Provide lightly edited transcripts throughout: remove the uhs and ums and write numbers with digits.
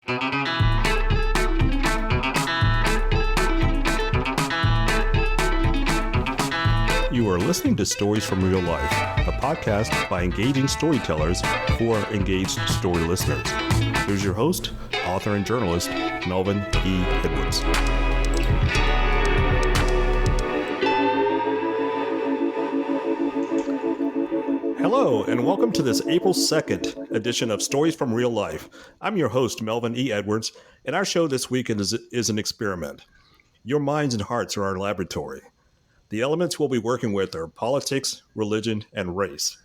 You are listening to Stories from Real Life, a podcast by engaging storytellers for engaged story listeners. Here's your host, author and journalist, Melvin E. Edwards. Hello, and welcome to this April 2nd edition of Stories from Real Life. I'm your host, Melvin E. Edwards, and our show this week is an experiment. Your minds and hearts are our laboratory. The elements we'll be working with are politics, religion, and race.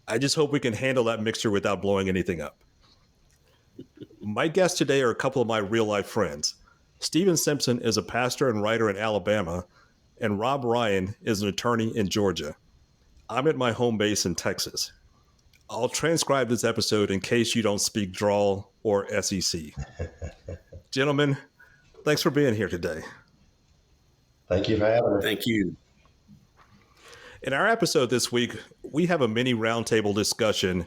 I just hope we can handle that mixture without blowing anything up. My guests today are a couple of my real-life friends. Stephen Simpson is a pastor and writer in Alabama, and Rob Ryan is an attorney in Georgia. I'm at my home base in Texas. I'll transcribe this episode in case you don't speak drawl or SEC. Gentlemen, thanks for being here today. Thank you for having me. Thank you. In our episode this week, we have a mini roundtable discussion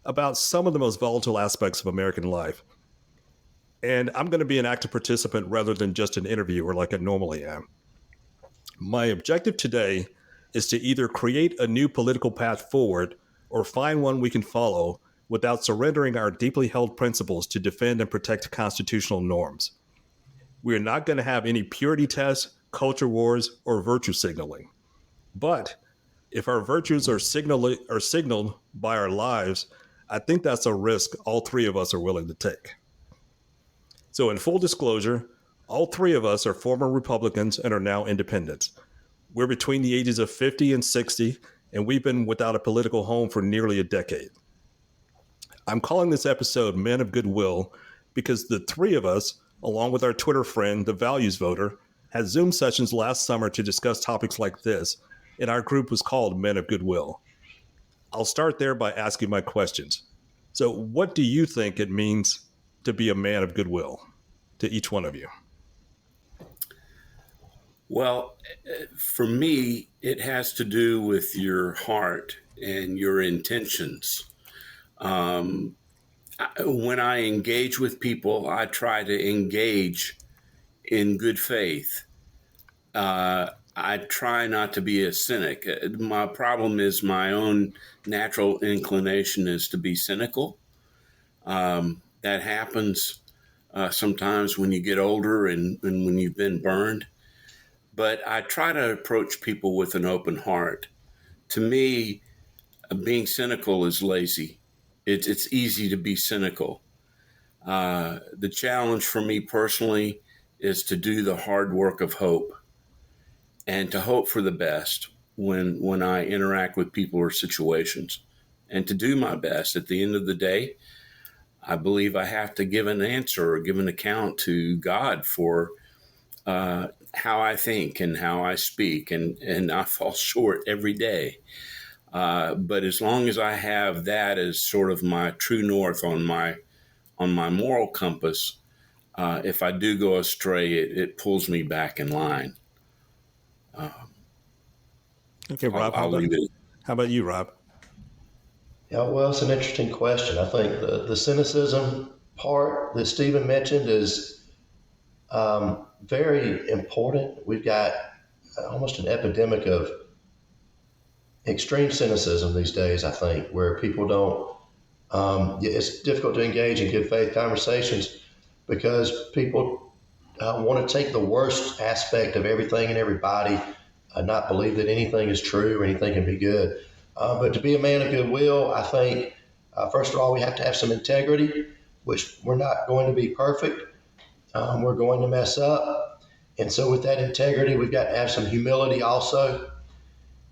about some of the most volatile aspects of American life. And I'm going to be an active participant rather than just an interviewer like I normally am. My objective today is to either create a new political path forward or find one we can follow without surrendering our deeply held principles to defend and protect constitutional norms. We are not going to have any purity tests, culture wars, or virtue signaling. But if our virtues are signaled by our lives, I think that's a risk all three of us are willing to take. So in full disclosure, all three of us are former Republicans and are now independents. We're between the ages of 50 and 60, and we've been without a political home for nearly a decade. I'm calling this episode Men of Goodwill because the three of us, along with our Twitter friend, the Values Voter, had Zoom sessions last summer to discuss topics like this, and our group was called Men of Goodwill. I'll start there by asking my questions. So what do you think it means to be a man of goodwill, to each one of you? Well, for me, it has to do with your heart and your intentions. When I engage with people, I try to engage in good faith. I try not to be a cynic. My problem is my own natural inclination is to be cynical. That happens sometimes when you get older and when you've been burned. But I try to approach people with an open heart. To me, being cynical is lazy. It's easy to be cynical. The challenge for me personally is to do the hard work of hope and to hope for the best when I interact with people or situations, and to do my best. At the end of the day, I believe I have to give an answer or give an account to God for how I think and how I speak, and I fall short every day. But as long as I have that as sort of my true north on my moral compass, if I do go astray, it pulls me back in line. Okay, Rob, how about you, Rob? Yeah, well, it's an interesting question. I think the cynicism part that Stephen mentioned is very important. We've got almost an epidemic of extreme cynicism these days, I think, where people don't, it's difficult to engage in good faith conversations because people want to take the worst aspect of everything and everybody, not believe that anything is true or anything can be good. But to be a man of goodwill, I think, first of all, we have to have some integrity, which we're not going to be perfect. We're going to mess up. And so with that integrity, we've got to have some humility also.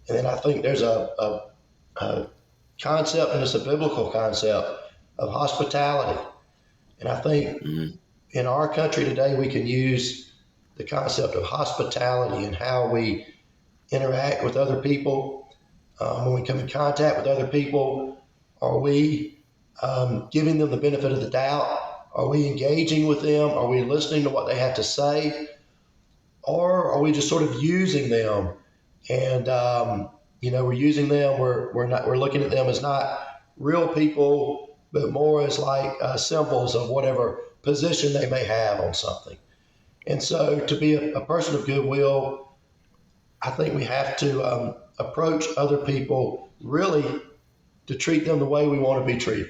And then I think there's a concept, and it's a biblical concept, of hospitality. And I think in our country today, we can use the concept of hospitality and how we interact with other people. When we come in contact with other people, are we giving them the benefit of the doubt? Are we engaging with them? Are we listening to what they have to say? Or are we just sort of using them? And, we're using them. We're looking at them as not real people, but more as like symbols of whatever position they may have on something. And so to be a person of goodwill, I think we have to approach other people really to treat them the way we want to be treated.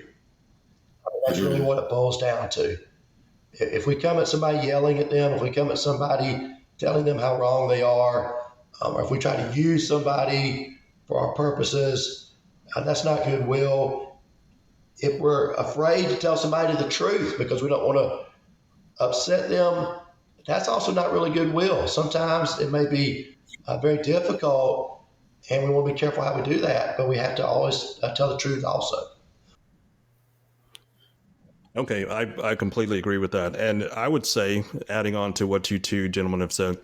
That's really what it boils down to. If we come at somebody yelling at them, if we come at somebody telling them how wrong they are, or if we try to use somebody for our purposes, that's not goodwill. If we're afraid to tell somebody the truth because we don't want to upset them, that's also not really goodwill. Sometimes it may be very difficult, and we want to be careful how we do that, but we have to always tell the truth also. Okay, I completely agree with that. And I would say, adding on to what you two gentlemen have said,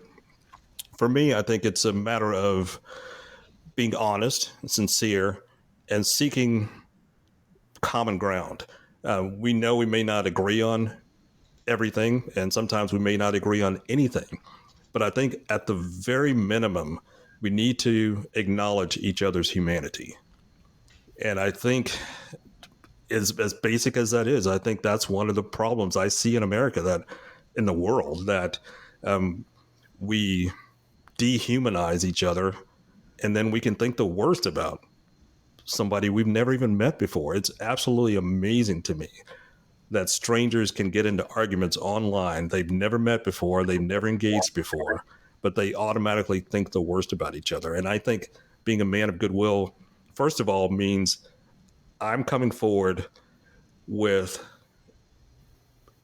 for me, I think it's a matter of being honest, sincere, and seeking common ground. We know we may not agree on everything, and sometimes we may not agree on anything. But I think at the very minimum, we need to acknowledge each other's humanity. And I think, as basic as that is, I think that's one of the problems I see in America, that in the world, that we dehumanize each other, and then we can think the worst about somebody we've never even met before. It's absolutely amazing to me that strangers can get into arguments online they've never met before, they've never engaged before, but they automatically think the worst about each other. And I think being a man of goodwill, first of all, means I'm coming forward with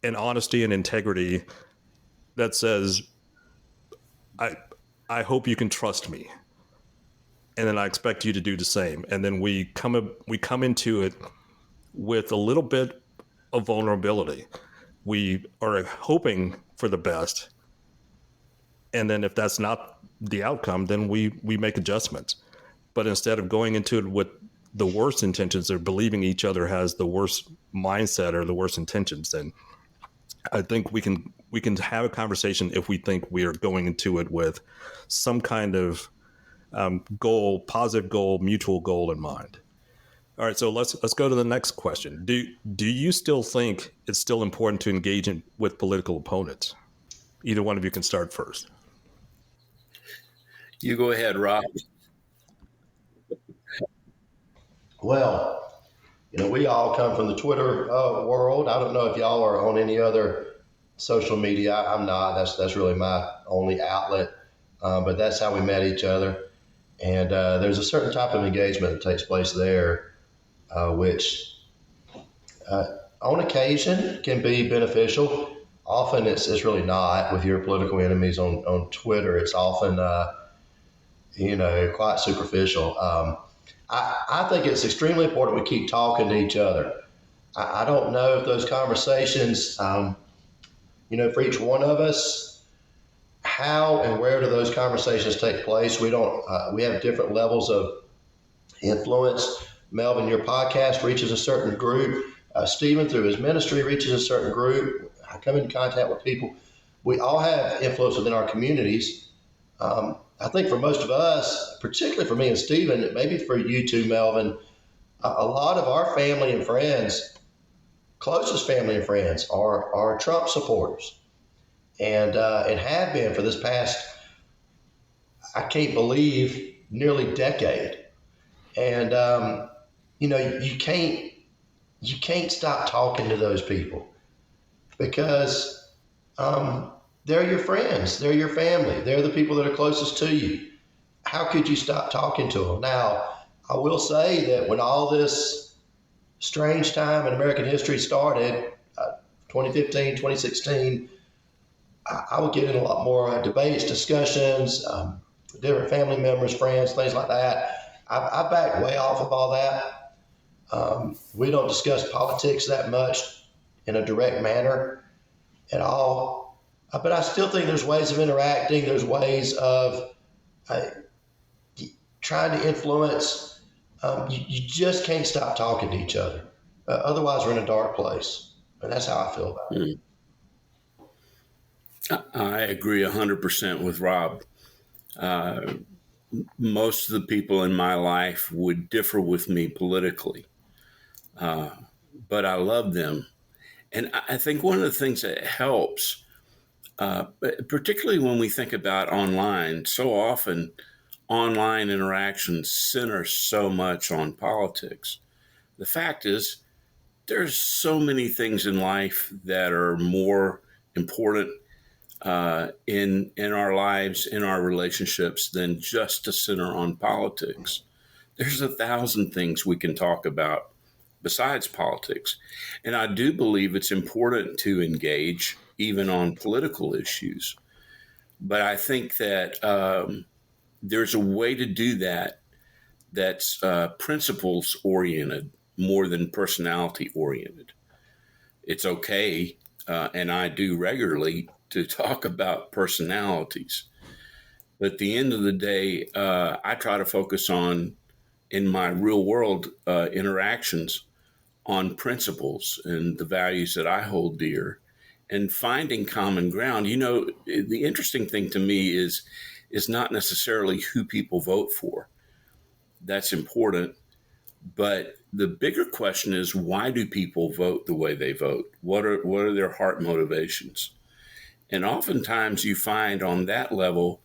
an honesty and integrity that says, I hope you can trust me. And then I expect you to do the same. And then we come into it with a little bit of vulnerability. We are hoping for the best. And then if that's not the outcome, then we make adjustments. But instead of going into it with the worst intentions or believing each other has the worst mindset or the worst intentions, then I think we can have a conversation if we think we are going into it with some kind of goal, positive goal, mutual goal in mind. All right, so let's go to the next question. Do you still think it's still important to engage with political opponents? Either one of you can start first. You go ahead, Rob. Well, we all come from the Twitter world. I don't know if y'all are on any other social media. I'm not. That's really my only outlet. But that's how we met each other. And there's a certain type of engagement that takes place there, which on occasion can be beneficial. Often it's really not. With your political enemies on Twitter, it's often quite superficial. I think it's extremely important we keep talking to each other. I don't know if those conversations, for each one of us, how and where do those conversations take place? We have different levels of influence. Melvin, your podcast reaches a certain group. Stephen, through his ministry, reaches a certain group. I come into contact with people. We all have influence within our communities. I think for most of us, particularly for me and Stephen, maybe for you too, Melvin, a lot of our family and friends, closest family and friends, are Trump supporters, and have been for this past, I can't believe, nearly decade. And you can't stop talking to those people because they're your friends, they're your family, they're the people that are closest to you. How could you stop talking to them? Now, I will say that when all this strange time in American history started, 2015, 2016, I would get in a lot more debates, discussions, different family members, friends, things like that. I backed way off of all that. We don't discuss politics that much in a direct manner at all. But I still think there's ways of interacting. There's ways of trying to influence. You just can't stop talking to each other. Otherwise, we're in a dark place. And that's how I feel about it. I agree 100% with Rob. Most of the people in my life would differ with me politically, but I love them. And I think one of the things that helps, particularly when we think about online, so often online interactions center so much on politics. The fact is, there's so many things in life that are more important in our lives, in our relationships, than just to center on politics. There's 1,000 things we can talk about besides politics. And I do believe it's important to engage even on political issues. But I think that there's a way to do that that's principles oriented more than personality oriented. It's okay, and I do regularly, to talk about personalities. But at the end of the day, I try to focus on, in my real world interactions, on principles and the values that I hold dear, and finding common ground. The interesting thing to me is not necessarily who people vote for. That's important. But the bigger question is, why do people vote the way they vote? What are their heart motivations? And oftentimes you find on that level,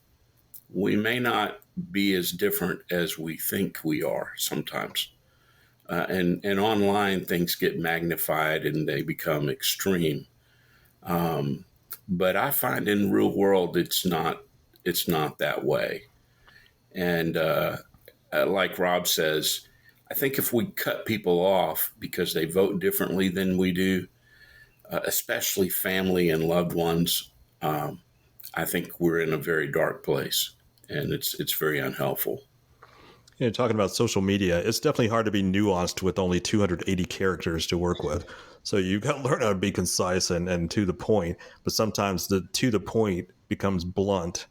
we may not be as different as we think we are sometimes. And online things get magnified and they become extreme. But I find in real world, it's not that way. And like Rob says, I think if we cut people off because they vote differently than we do, especially family and loved ones, I think we're in a very dark place, and it's very unhelpful. Talking about social media, it's definitely hard to be nuanced with only 280 characters to work with. So you've got to learn how to be concise and to the point. But sometimes the to the point becomes blunt,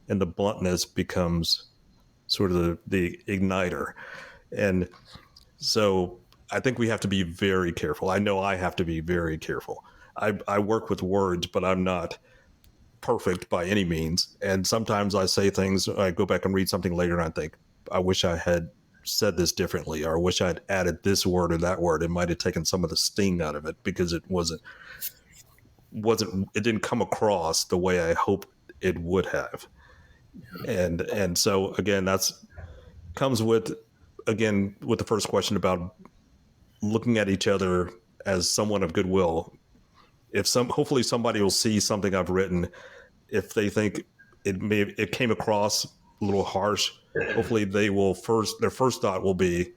and the bluntness becomes sort of the igniter. And so I think we have to be very careful. I know I have to be very careful. I work with words, but I'm not perfect by any means. And sometimes I say things, I go back and read something later and I think, I wish I had said this differently, or I wish I'd added this word or that word. It might have taken some of the sting out of it because it it didn't come across the way I hoped it would have. And so again, that's comes with the first question about looking at each other as someone of goodwill. Hopefully somebody will see something I've written. If they think it came across a little harsh, hopefully their first thought will be,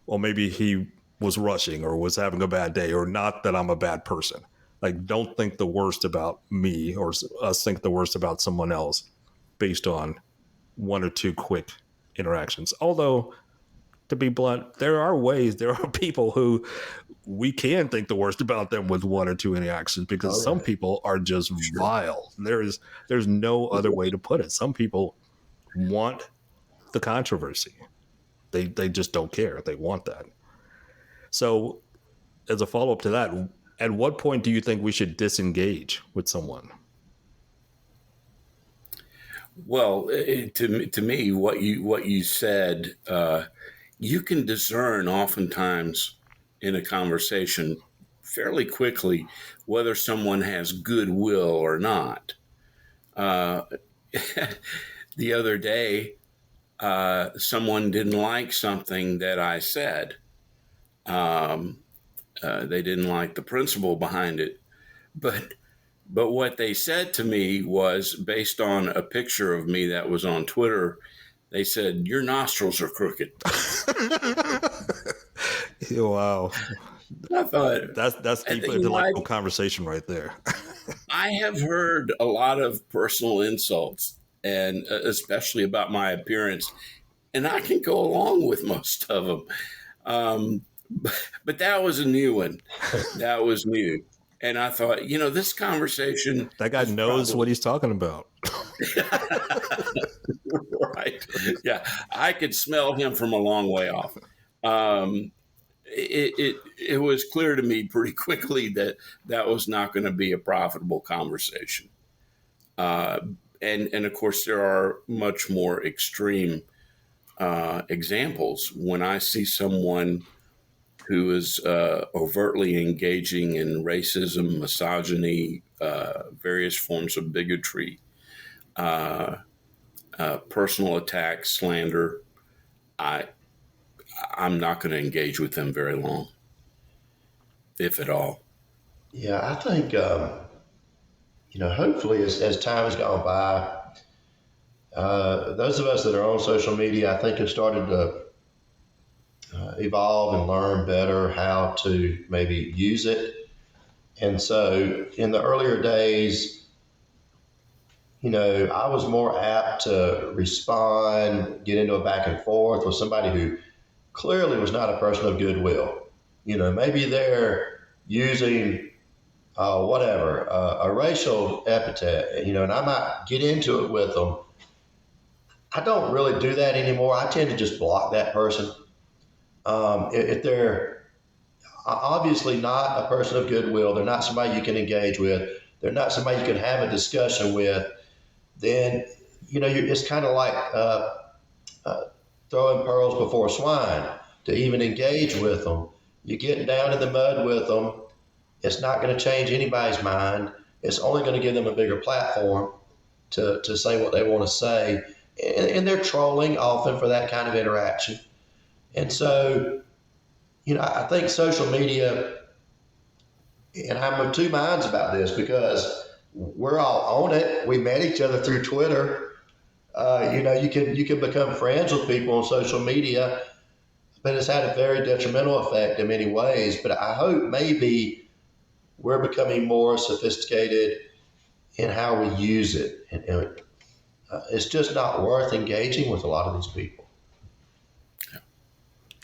well, maybe he was rushing or was having a bad day, or not that I'm a bad person. Like, don't think the worst about me or us think the worst about someone else based on one or two quick interactions. Although, to be blunt, there are people who we can think the worst about them with one or two interactions, because some people are just vile. There's no other way to put it. Some people want the controversy. They just don't care. They want that. So as a follow-up to that, at what point do you think we should disengage with someone? Well, to me, what you said, you can discern oftentimes in a conversation fairly quickly whether someone has goodwill or not. The other day, someone didn't like something that I said. They didn't like the principle behind it, but what they said to me was based on a picture of me that was on Twitter. They said, "Your nostrils are crooked." Wow. I thought that's deep intellectual conversation right there. I have heard a lot of personal insults, and especially about my appearance, and I can go along with most of them. But that was a new one. That was new. And I thought, this conversation. That guy knows what he's talking about. Right. Yeah. I could smell him from a long way off. It was clear to me pretty quickly that was not going to be a profitable conversation. And of course, there are much more extreme examples. When I see someone who is overtly engaging in racism, misogyny, various forms of bigotry, personal attacks, slander, I'm not going to engage with them very long, if at all. Yeah, I think, hopefully as time has gone by, those of us that are on social media, I think, have started to evolve and learn better how to maybe use it. And so in the earlier days, I was more apt to respond, get into a back and forth with somebody who clearly was not a person of goodwill. Maybe they're using whatever, a racial epithet, and I might get into it with them. I don't really do that anymore. I tend to just block that person. If they're obviously not a person of goodwill, they're not somebody you can engage with, they're not somebody you can have a discussion with, then, it's kind of like throwing pearls before swine to even engage with them. You get down in the mud with them, it's not going to change anybody's mind. It's only going to give them a bigger platform to say what they want to say. And they're trolling often for that kind of interaction. And so, I think social media, and I'm of two minds about this because we're all on it. We met each other through Twitter. You can become friends with people on social media, but it's had a very detrimental effect in many ways. But I hope maybe we're becoming more sophisticated in how we use it. And it's just not worth engaging with a lot of these people.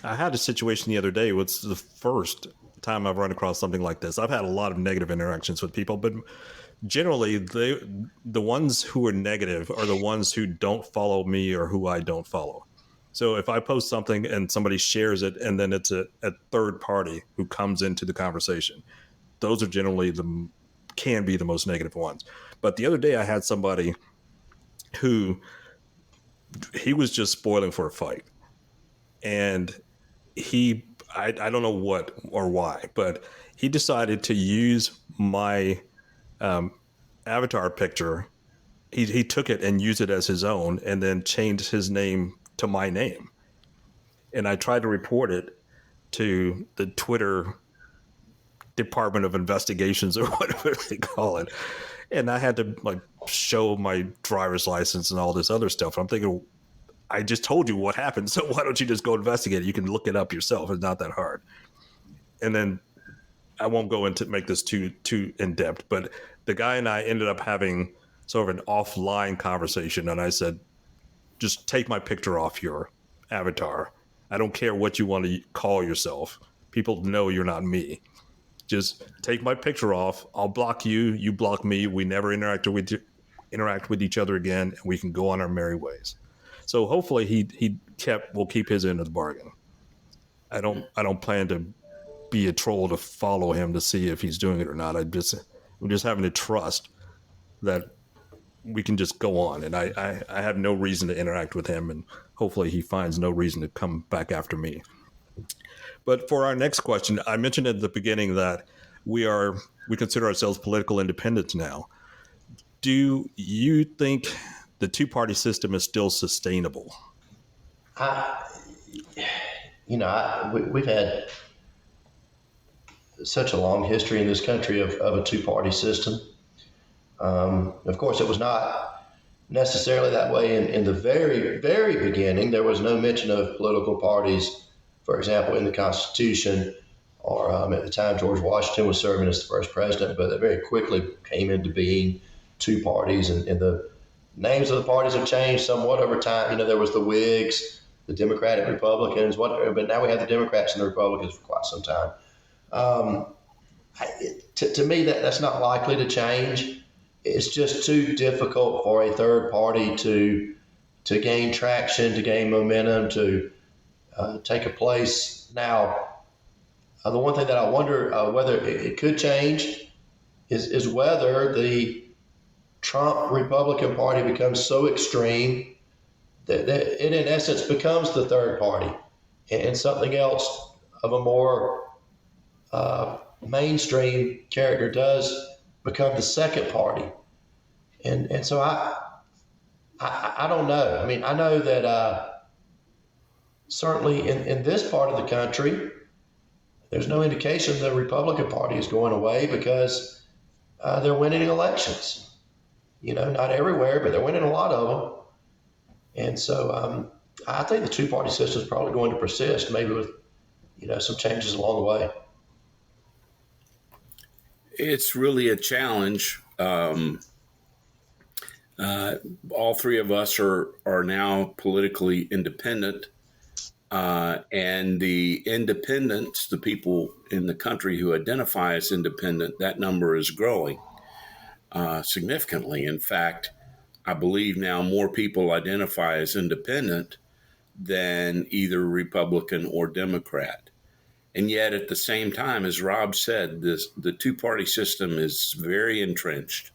I had a situation the other day. It's the first time I've run across something like this. I've had a lot of negative interactions with people, but generally the ones who are negative are the ones who don't follow me or who I don't follow. So if I post something and somebody shares it and then it's a third party who comes into the conversation, those are generally can be the most negative ones. But the other day I had somebody who he was just spoiling for a fight. And I don't know what or why, but he decided to use my avatar picture. He took it and used it as his own and then changed his name to my name. And I tried to report it to the Twitter Department of Investigations or whatever they call it. And I had to show my driver's license and all this other stuff. I'm thinking, I just told you what happened, so why don't you just go investigate it? You can look it up yourself. It's not that hard. And then I won't go into make this too in depth, but the guy and I ended up having sort of an offline conversation, and I said, just take my picture off your avatar. I don't care what you want to call yourself. People know you're not me. Just take my picture off. I'll block you. You block me. We never interact with each other again, and we can go on our merry ways. So hopefully will keep his end of the bargain. I don't plan to be a troll to follow him to see if he's doing it or not. I'm just having to trust that we can just go on, and I have no reason to interact with him, and hopefully he finds no reason to come back after me. But for our next question, I mentioned at the beginning that we consider ourselves political independents now. Do you think the two-party system is still sustainable? We've had such a long history in this country of a two-party system. Of course, it was not necessarily that way in the very, very beginning. There was no mention of political parties, for example, in the Constitution, or at the time George Washington was serving as the first president, but it very quickly came into being two parties, and the names of the parties have changed somewhat over time. There was the Whigs, the Democratic Republicans, but now we have the Democrats and the Republicans for quite some time. To me, that's not likely to change. It's just too difficult for a third party to gain traction, to gain momentum, to take a place. Now, the one thing that I wonder whether it could change is whether the Trump Republican Party becomes so extreme that it in essence becomes the third party, and something else of a more mainstream character does become the second party. And so I don't know. I mean, I know that certainly in this part of the country, there's no indication the Republican Party is going away because they're winning elections. You know, not everywhere, but they're winning a lot of them. And so I think the two-party system is probably going to persist, maybe with, some changes along the way. It's really a challenge. All three of us are now politically independent. And the independents, the people in the country who identify as independent, that number is growing significantly. In fact, I believe now more people identify as independent than either Republican or Democrat. And yet at the same time, as Rob said, the two-party system is very entrenched.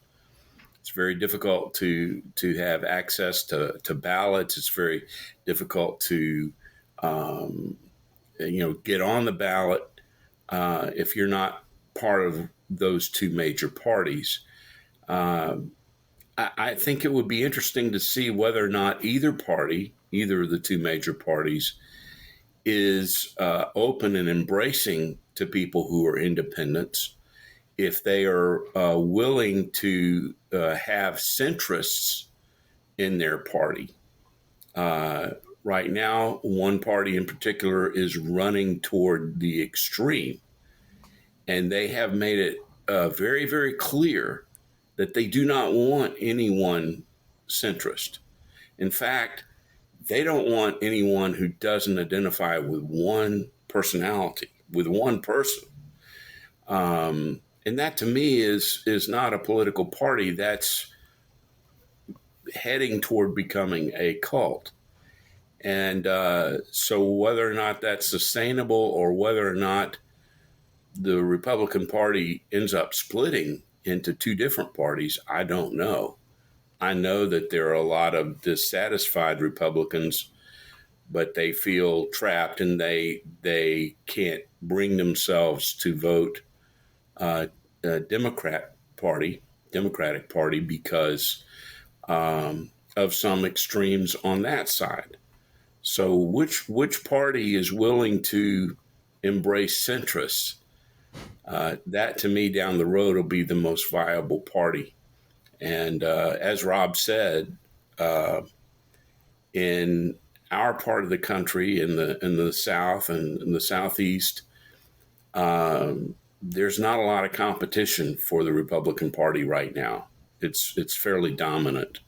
It's very difficult to have access to ballots. It's very difficult to get on the ballot if you're not part of those two major parties. I think it would be interesting to see whether or not either of the two major parties, is open and embracing to people who are independents, if they are willing to have centrists in their party. Right now, one party in particular is running toward the extreme, and they have made it very, very clear that they do not want anyone centrist. In fact, they don't want anyone who doesn't identify with one personality, with one person. And that to me is not a political party. That's heading toward becoming a cult. And so whether or not that's sustainable, or whether or not the Republican Party ends up splitting into two different parties, I don't know. I know that there are a lot of dissatisfied Republicans, but they feel trapped and they can't bring themselves to vote Democratic Party because of some extremes on that side. So which party is willing to embrace centrists? That to me down the road will be the most viable party. And as Rob said, in our part of the country, in the South and in the Southeast, there's not a lot of competition for the Republican Party right now. It's fairly dominant.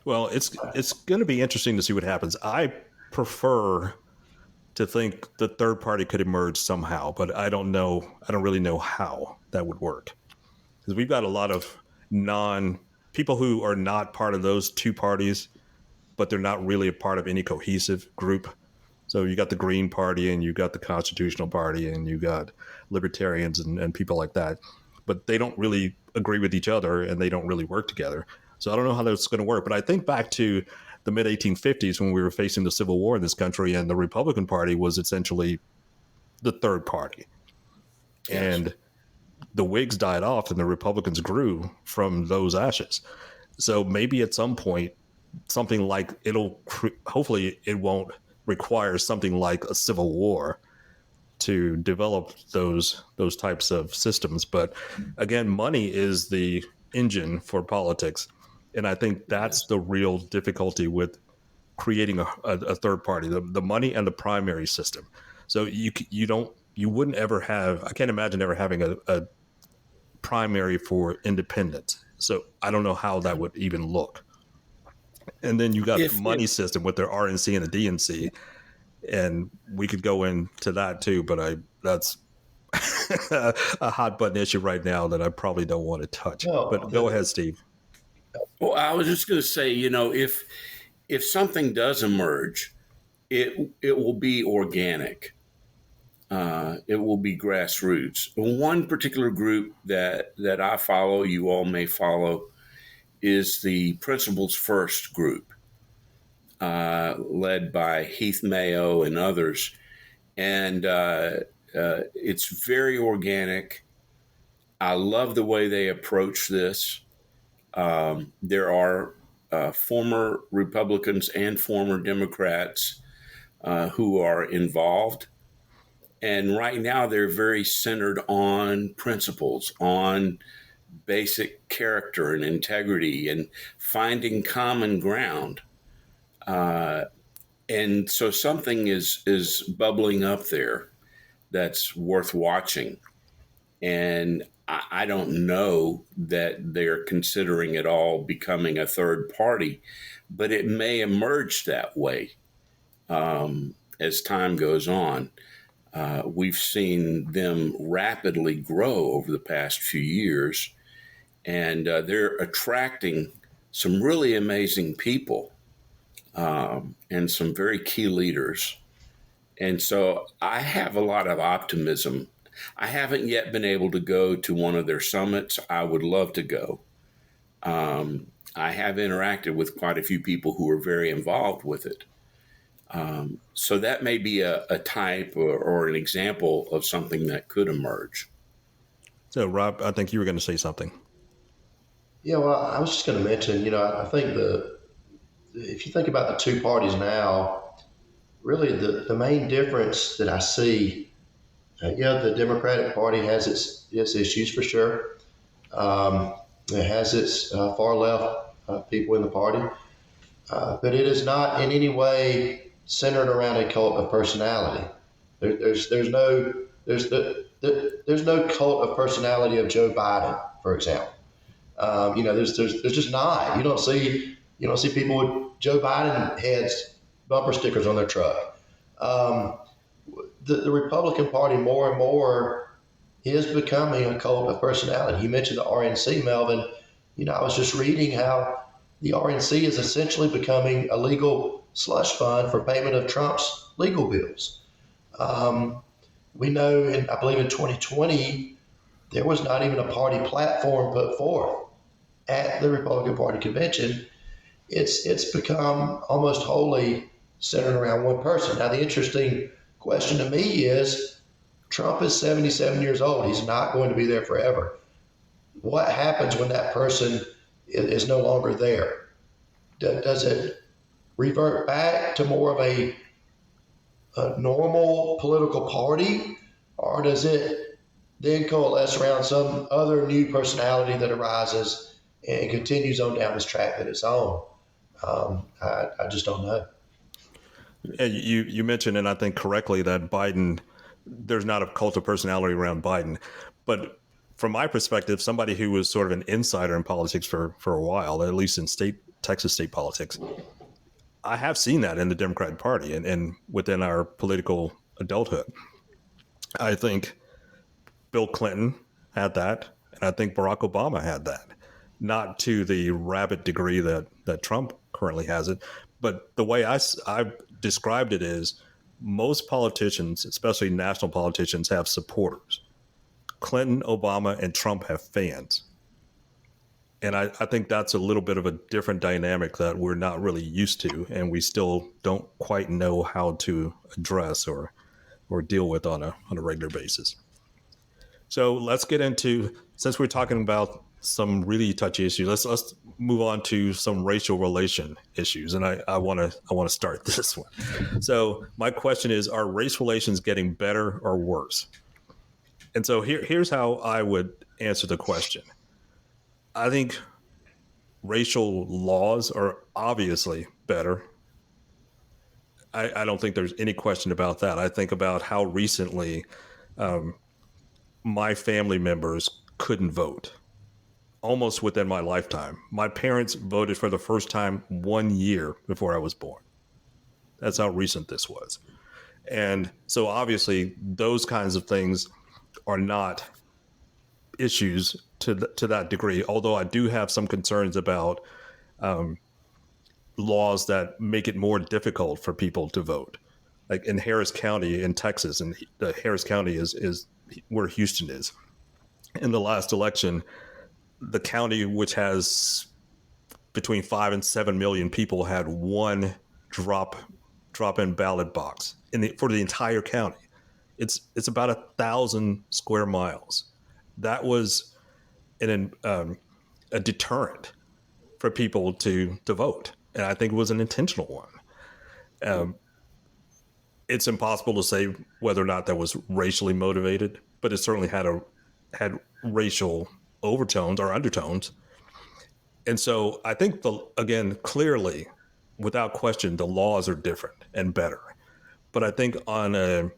Well, it's going to be interesting to see what happens. I prefer to think the third party could emerge somehow, but I don't know. I don't really know how that would work, because we've got a lot of people who are not part of those two parties, but they're not really a part of any cohesive group. So you got the Green Party, and you got the Constitutional Party, and you got libertarians and people like that, but they don't really agree with each other, and they don't really work together. So I don't know how that's going to work. But I think back to the mid 1850s when we were facing the Civil War in this country, and the Republican Party was essentially the third party. Yes. And the Whigs died off and the Republicans grew from those ashes. So maybe at some point, something like hopefully it won't require something like a civil war to develop those types of systems. But again, money is the engine for politics. And I think that's the real difficulty with creating a third party, the money and the primary system. So you wouldn't ever have, I can't imagine ever having a primary for independents. So I don't know how that would even look. And then you got the money system with their RNC and the DNC. And we could go into that too, but that's a hot button issue right now that I probably don't want to touch. But go ahead, Steve. Well, I was just going to say, if something does emerge, it will be organic. It will be grassroots. One particular group that I follow, you all may follow, is the Principles First group, led by Heath Mayo and others. And it's very organic. I love the way they approach this. There are former Republicans and former Democrats who are involved. And right now, they're very centered on principles, on basic character and integrity, and finding common ground. And so something is bubbling up there that's worth watching. And I don't know that they're considering at all becoming a third party, but it may emerge that way as time goes on. We've seen them rapidly grow over the past few years, and they're attracting some really amazing people and some very key leaders. And so I have a lot of optimism. I haven't yet been able to go to one of their summits. I would love to go. I have interacted with quite a few people who are very involved with it. So that may be a type or an example of something that could emerge. So, Rob, I think you were going to say something. Yeah, well, I was just going to mention, I think if you think about the two parties now, really the main difference that I see, the Democratic Party has its issues for sure. It has its far left people in the party, but it is not in any way centered around a cult of personality. There's no cult of personality of Joe Biden, for example. There's just not. You don't see people with Joe Biden heads bumper stickers on their truck. The Republican Party more and more is becoming a cult of personality. You mentioned the RNC, Melvin. I was just reading how the RNC is essentially becoming a legal slush fund for payment of Trump's legal bills. We know, I believe in 2020, there was not even a party platform put forth at the Republican Party convention. It's become almost wholly centered around one person. Now, the interesting question to me is, Trump is 77 years old. He's not going to be there forever. What happens when that person is no longer there? Does it revert back to more of a normal political party, or does it then coalesce around some other new personality that arises and continues on down this track that it's on? I just don't know. And you mentioned, and I think correctly, that Biden, there's not a cult of personality around Biden. But from my perspective, somebody who was sort of an insider in politics for a while, at least in Texas state politics, I have seen that in the Democratic Party and within our political adulthood. I think Bill Clinton had that, and I think Barack Obama had that. Not to the rabid degree that Trump currently has it, but the way I've described it is most politicians, especially national politicians, have supporters. Clinton, Obama, and Trump have fans. And I think that's a little bit of a different dynamic that we're not really used to, and we still don't quite know how to address or deal with on a regular basis. So let's get into, since we're talking about some really touchy issues, let's move on to some racial relation issues, and I want to start this one. So my question is: are race relations getting better or worse? And so here's how I would answer the question. I think racial laws are obviously better. I don't think there's any question about that. I think about how recently my family members couldn't vote. Almost within my lifetime. My parents voted for the first time 1 year before I was born. That's how recent this was. And so obviously those kinds of things are not issues to that degree, although I do have some concerns about laws that make it more difficult for people to vote. Like in Harris County in Texas, and the Harris County is where Houston is. In the last election, the county, which has between 5 and 7 million people, had one drop-in ballot box for the entire county. It's about 1,000 square miles. That was a deterrent for people to vote, and I think it was an intentional one. It's impossible to say whether or not that was racially motivated, but it certainly had racial overtones or undertones. And so I think again, clearly, without question, the laws are different and better. But I think on a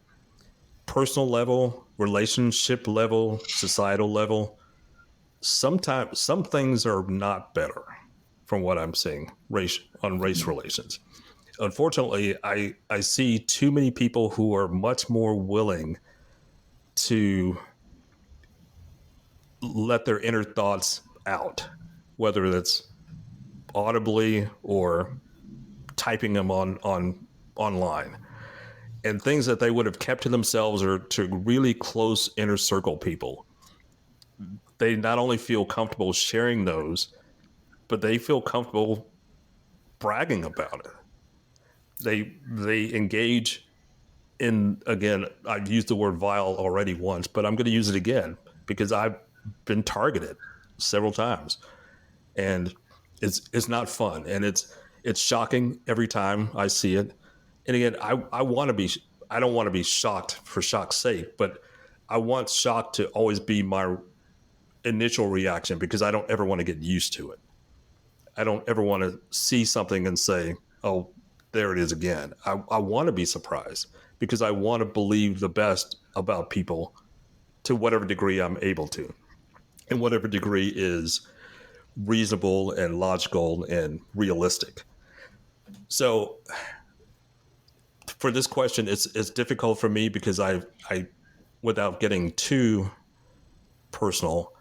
personal level, relationship level, societal level, sometimes some things are not better from what I'm seeing race relations. Unfortunately, I see too many people who are much more willing to let their inner thoughts out, whether that's audibly or typing them on online, and things that they would have kept to themselves or to really close inner circle people. They not only feel comfortable sharing those, but they feel comfortable bragging about it. They engage in, again, I've used the word vile already once, but I'm going to use it again because I've been targeted several times, and it's not fun, and it's shocking every time I see it. And again, I want to be, I don't want to be shocked for shock's sake, but I want shock to always be my initial reaction because I don't ever want to get used to it. I don't ever want to see something and say, oh, there it is again. I want to be surprised because I want to believe the best about people to whatever degree I'm able to, and whatever degree is reasonable and logical and realistic. So for this question, it's difficult for me because I without getting too personal,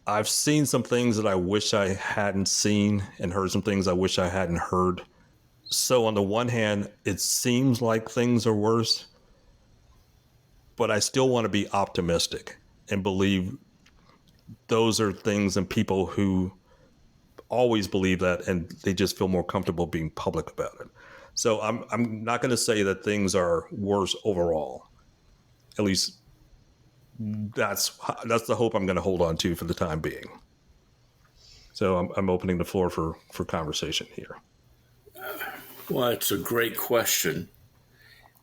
I've seen some things that I wish I hadn't seen and heard some things I wish I hadn't heard. So on the one hand, it seems like things are worse, but I still want to be optimistic and believe those are things and people who always believe that and they just feel more comfortable being public about it. So I'm not going to say that things are worse overall. At least that's the hope I'm going to hold on to for the time being. So I'm opening the floor for conversation here. Well, it's a great question,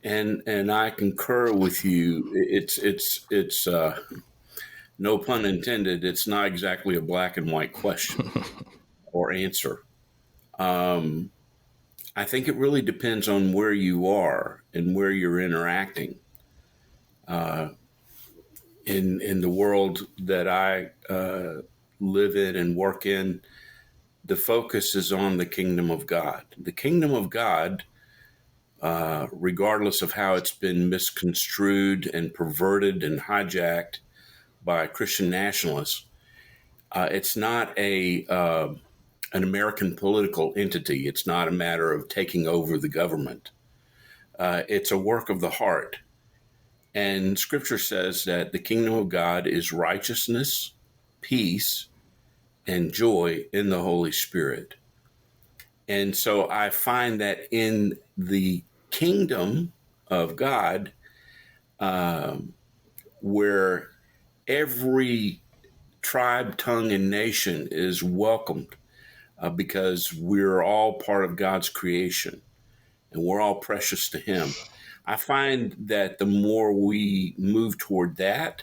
and I concur with you. It's no pun intended. It's not exactly a black and white question or answer. I think it really depends on where you are and where you're interacting. In the world that I live in and work in, the focus is on the kingdom of God. The kingdom of God, regardless of how it's been misconstrued and perverted and hijacked by Christian nationalists, it's not an American political entity. It's not a matter of taking over the government. It's a work of the heart. And Scripture says that the kingdom of God is righteousness, peace, and joy in the Holy Spirit. And so I find that in the kingdom of God, where every tribe, tongue, and nation is welcomed because we're all part of God's creation and we're all precious to Him. I find that the more we move toward that,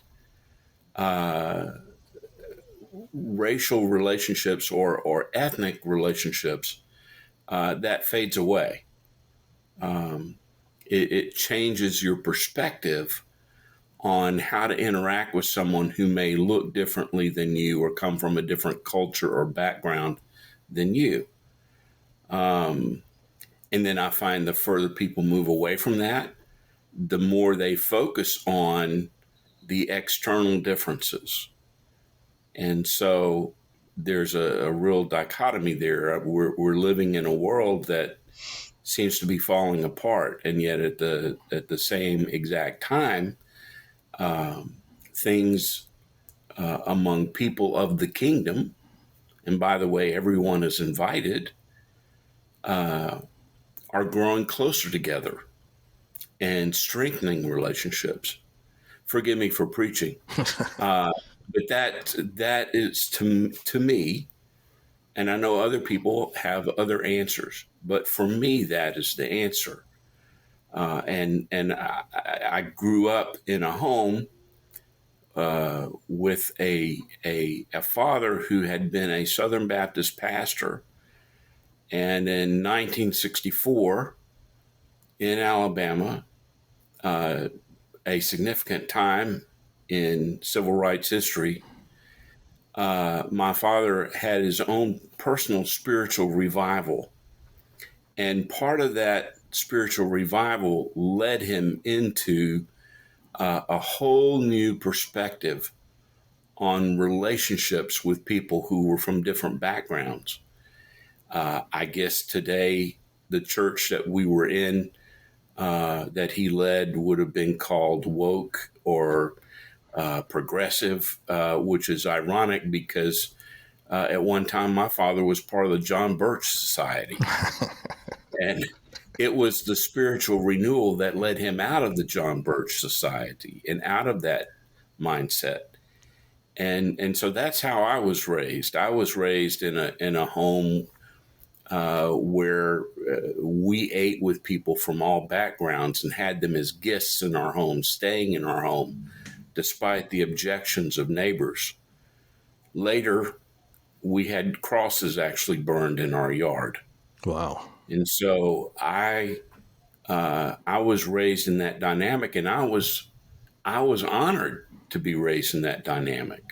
racial relationships or ethnic relationships, that fades away. It changes your perspective on how to interact with someone who may look differently than you or come from a different culture or background than you. And then I find the further people move away from that, the more they focus on the external differences. And so there's a real dichotomy there. We're living in a world that seems to be falling apart, and yet at the same exact time, things among people of the kingdom, and by the way, everyone is invited, are growing closer together and strengthening relationships. Forgive me for preaching. But that is to me, and I know other people have other answers, but for me, that is the answer. And I grew up in a home with a father who had been a Southern Baptist pastor, and in 1964 in Alabama, a significant time in civil rights history, my father had his own personal spiritual revival. And part of that spiritual revival led him into a whole new perspective on relationships with people who were from different backgrounds. I guess today, the church that we were in, that he led, would have been called woke or progressive, which is ironic because at one time my father was part of the John Birch Society. And it was the spiritual renewal that led him out of the John Birch Society and out of that mindset. And so that's how I was raised. I was raised in a home where we ate with people from all backgrounds and had them as guests in our home, staying in our home, despite the objections of neighbors. Later, we had crosses actually burned in our yard. Wow. And so I was raised in that dynamic, and I was honored to be raised in that dynamic.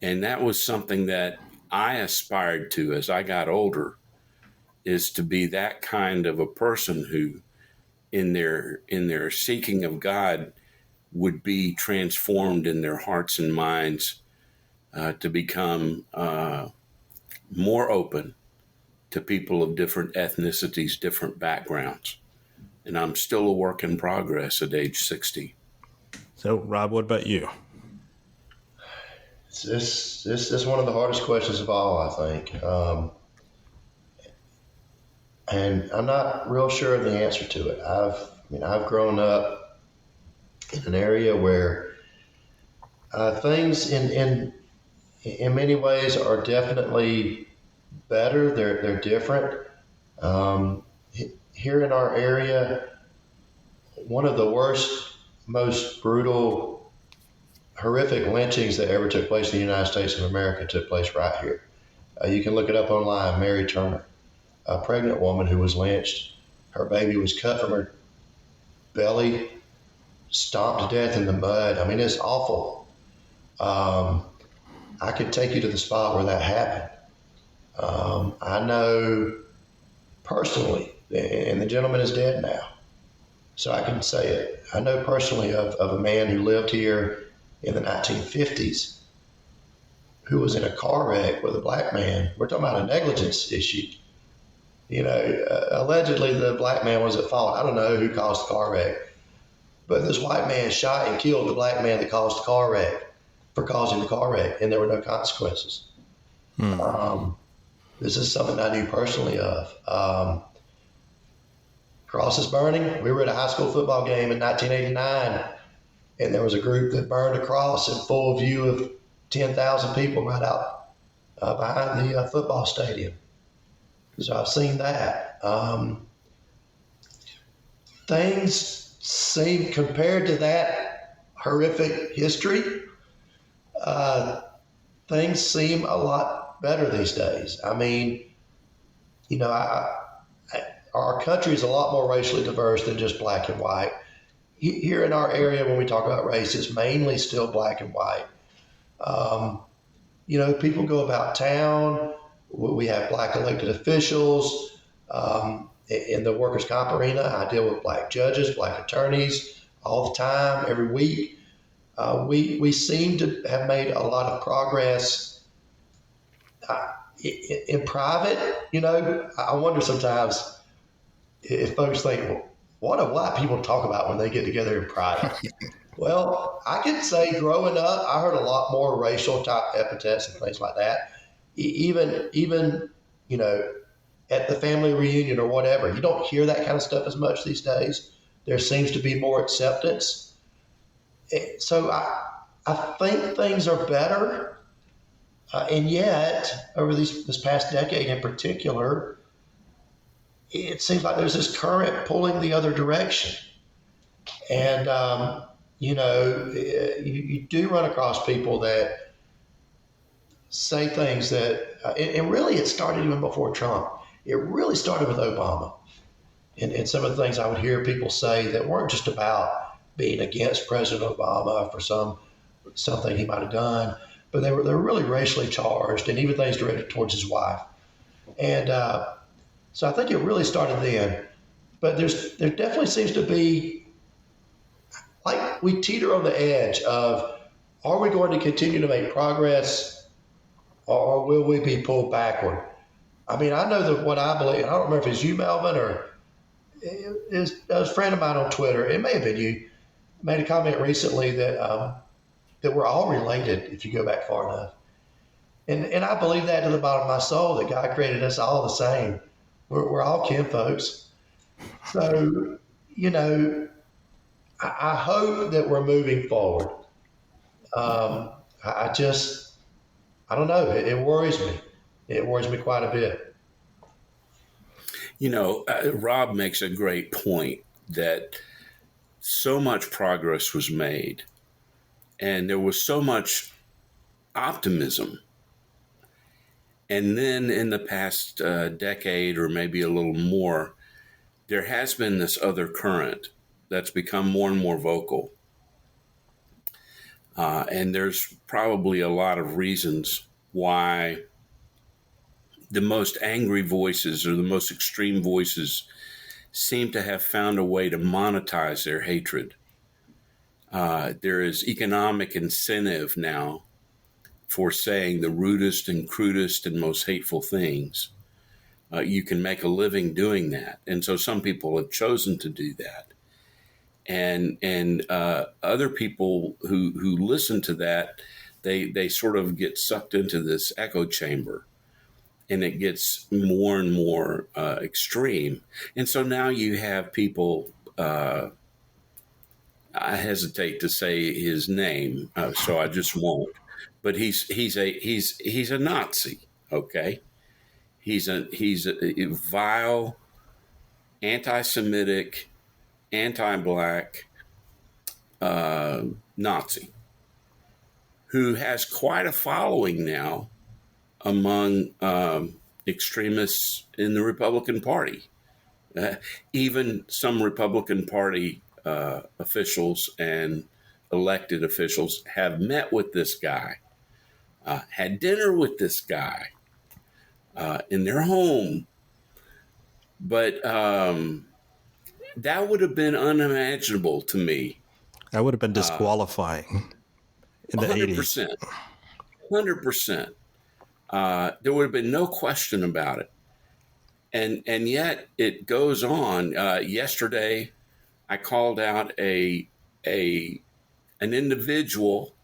And that was something that I aspired to as I got older, is to be that kind of a person who in their seeking of God would be transformed in their hearts and minds to become more open to people of different ethnicities, different backgrounds. And I'm still a work in progress at age 60. So, Rob, what about you? This is one of the hardest questions of all, I think. And I'm not real sure of the answer to it. I've grown up in an area where things in many ways are definitely better. They're different. Here in our area, one of the worst, most brutal, horrific lynchings that ever took place in the United States of America took place right here. You can look it up online, Mary Turner, a pregnant woman who was lynched. Her baby was cut from her belly, stomped to death in the mud. I mean, it's awful. I could take you to the spot where that happened. I know personally, and the gentleman is dead now, so I can say it. I know personally of a man who lived here in the 1950s who was in a car wreck with a black man. We're talking about a negligence issue. Allegedly the black man was at fault. I don't know who caused the car wreck, but this white man shot and killed the black man that caused the car wreck for causing the car wreck, and there were no consequences. This is something I knew personally of. Crosses burning. We were at a high school football game in 1989, and there was a group that burned a cross in full view of 10,000 people right out behind the football stadium. So I've seen that. Things seem, compared to that horrific history, things seem a lot better these days. I mean, our country is a lot more racially diverse than just black and white. Here in our area, when we talk about race, it's mainly still black and white. People go about town. We have black elected officials. In the workers' comp arena, I deal with black judges, black attorneys all the time, every week. We seem to have made a lot of progress in private. I wonder sometimes if folks think, well, what do white people talk about when they get together in private? Well, I could say growing up, I heard a lot more racial type epithets and things like that. Even at the family reunion or whatever, you don't hear that kind of stuff as much these days. There seems to be more acceptance. So I think things are better. And yet, over this past decade in particular, it seems like there's this current pulling the other direction. And, you do run across people that say things that, and really it started even before Trump. It really started with Obama. And some of the things I would hear people say that weren't just about being against President Obama for something he might have done, but they were really racially charged, and even things directed towards his wife. And so I think it really started then. But there definitely seems to be, like, we teeter on the edge of, are we going to continue to make progress, or will we be pulled backward? I mean, I know that what I believe, and I don't remember if it's you, Melvin, or it was a friend of mine on Twitter. It may have been you. Made a comment recently that we're all related if you go back far enough. And I believe that to the bottom of my soul, that God created us all the same. We're all kin folks. So, I hope that we're moving forward. I don't know. It worries me. It worries me quite a bit. Rob makes a great point that so much progress was made and there was so much optimism. And then in the past decade or maybe a little more, there has been this other current that's become more and more vocal. And there's probably a lot of reasons why the most angry voices or the most extreme voices seem to have found a way to monetize their hatred. There is economic incentive now for saying the rudest and crudest and most hateful things. You can make a living doing that. And so some people have chosen to do that. And other people who listen to that, they sort of get sucked into this echo chamber. And it gets more and more extreme. And so now you have people, I hesitate to say his name, so I just won't. But he's a Nazi, okay? He's a vile, anti-Semitic, anti-black Nazi who has quite a following now among extremists in the Republican Party. Even some Republican Party officials and elected officials have met with this guy, had dinner with this guy in their home. But that would have been unimaginable to me. That would have been disqualifying in the 80s. 100%. There would have been no question about it. And yet it goes on. Yesterday, I called out an individual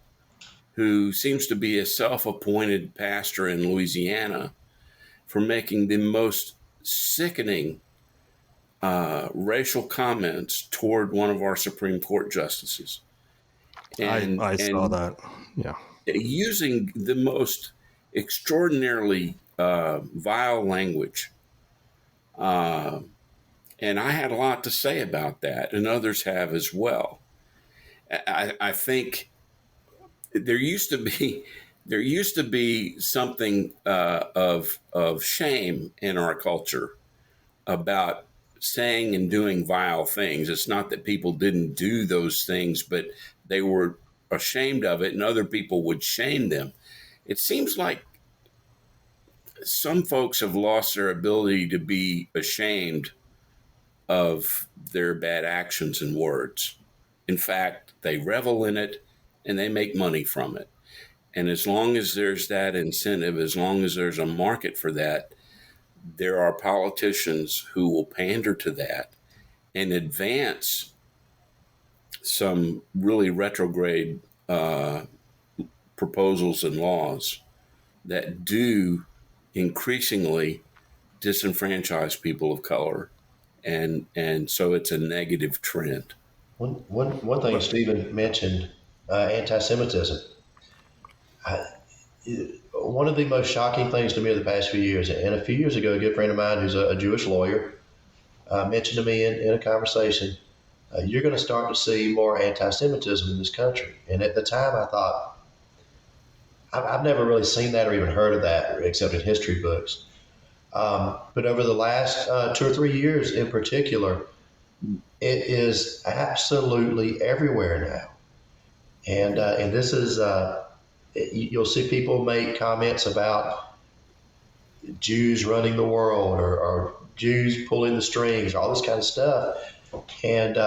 who seems to be a self-appointed pastor in Louisiana for making the most sickening racial comments toward one of our Supreme Court justices. And I saw that. Yeah. Using the most extraordinarily vile language. And I had a lot to say about that, and others have as well. I think there used to be something of shame in our culture about saying and doing vile things. It's not that people didn't do those things, but they were ashamed of it, and other people would shame them. It seems like some folks have lost their ability to be ashamed of their bad actions and words. In fact, they revel in it and they make money from it. And as long as there's that incentive, as long as there's a market for that, there are politicians who will pander to that and advance some really retrograde proposals and laws that do increasingly disenfranchise people of color. And so it's a negative trend. One thing Stephen mentioned anti-Semitism. I, One of the most shocking things to me of the past few years, and a few years ago, a good friend of mine who's a Jewish lawyer mentioned to me in a conversation, you're going to start to see more anti-Semitism in this country. And at the time, I thought, I've never really seen that or even heard of that except in history books. But over the last 2 or 3 years in particular, it is absolutely everywhere now. And this is, you'll see people make comments about Jews running the world or Jews pulling the strings, all this kind of stuff. And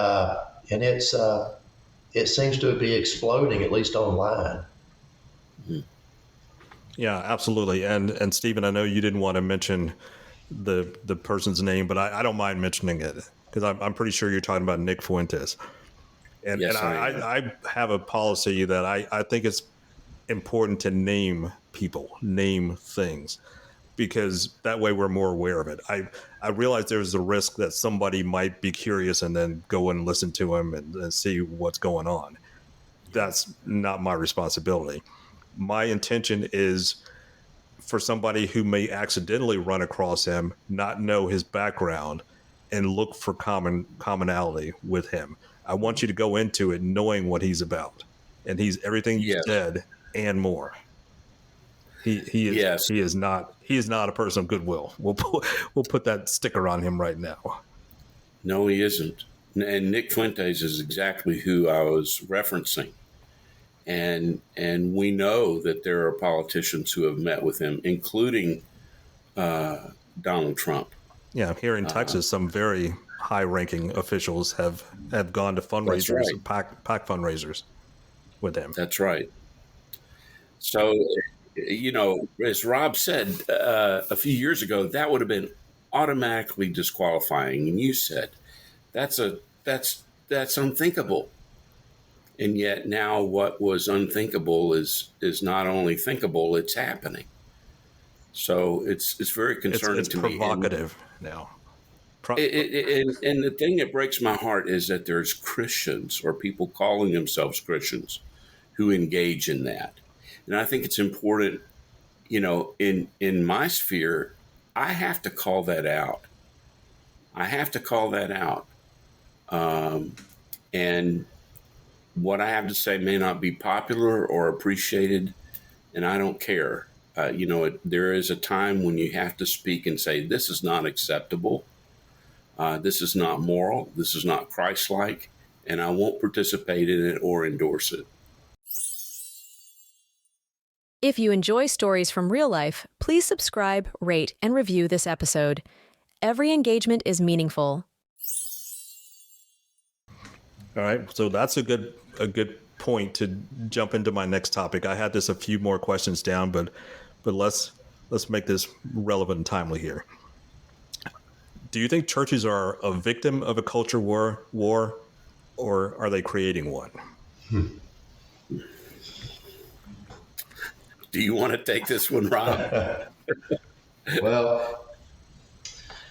it seems to be exploding, at least online. Yeah, absolutely. And Stephen, I know you didn't want to mention the person's name, but I don't mind mentioning it because I'm pretty sure you're talking about Nick Fuentes. And, Yes, and I have a policy that I think it's important to name people, name things, because that way we're more aware of it. I realize there's a risk that somebody might be curious and then go and listen to him and see what's going on. That's not my responsibility. My intention is for somebody who may accidentally run across him, not know his background, and look for commonality with him. I want you to go into it knowing what he's about, and he's everything you yes, said and more. He is yes. he is not a person of goodwill. We'll put that sticker on him right now. No, he isn't. And Nick Fuentes is exactly who I was referencing. And we know that there are politicians who have met with him, including Donald Trump. Yeah, here in Texas, some very high-ranking officials have gone to fundraisers, right. PAC fundraisers with him. That's right. So, as Rob said a few years ago, that would have been automatically disqualifying. And you said that's unthinkable. And yet now, what was unthinkable is not only thinkable; it's happening. So it's very concerning It's to me. provocative now. And the thing that breaks my heart is that there's Christians or people calling themselves Christians who engage in that. And I think it's important, in my sphere, I have to call that out. I have to call that out. And what I have to say may not be popular or appreciated, and I don't care. There is a time when you have to speak and say, this is not acceptable. This is not moral. This is not Christ-like, and I won't participate in it or endorse it. If you enjoy stories from real life, please subscribe, rate, and review this episode. Every engagement is meaningful. All right, so that's a good point to jump into my next topic. I had this a few more questions down, but let's make this relevant and timely here. Do you think churches are a victim of a culture war, or are they creating one? Do you want to take this one, Rob? Well,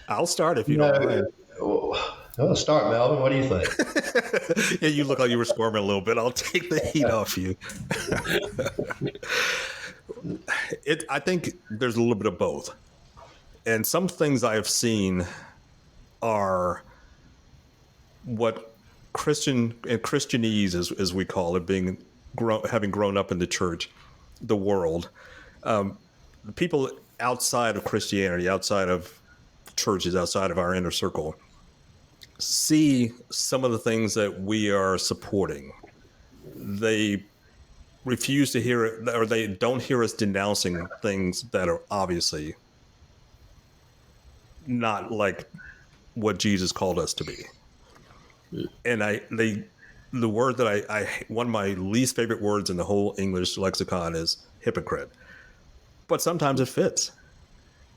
I'll start if you don't mind. Well, start, Melvin. What do you think? Yeah, you look like you were squirming a little bit. I'll take the heat off you. I think there's a little bit of both. And some things I have seen are what Christianese, as we call it, having grown up in the church, the world, the people outside of Christianity, outside of churches, outside of our inner circle, see some of the things that we are supporting. They refuse to hear it, or they don't hear us denouncing things that are obviously not like what Jesus called us to be. And the word that one of my least favorite words in the whole English lexicon is hypocrite. But sometimes it fits.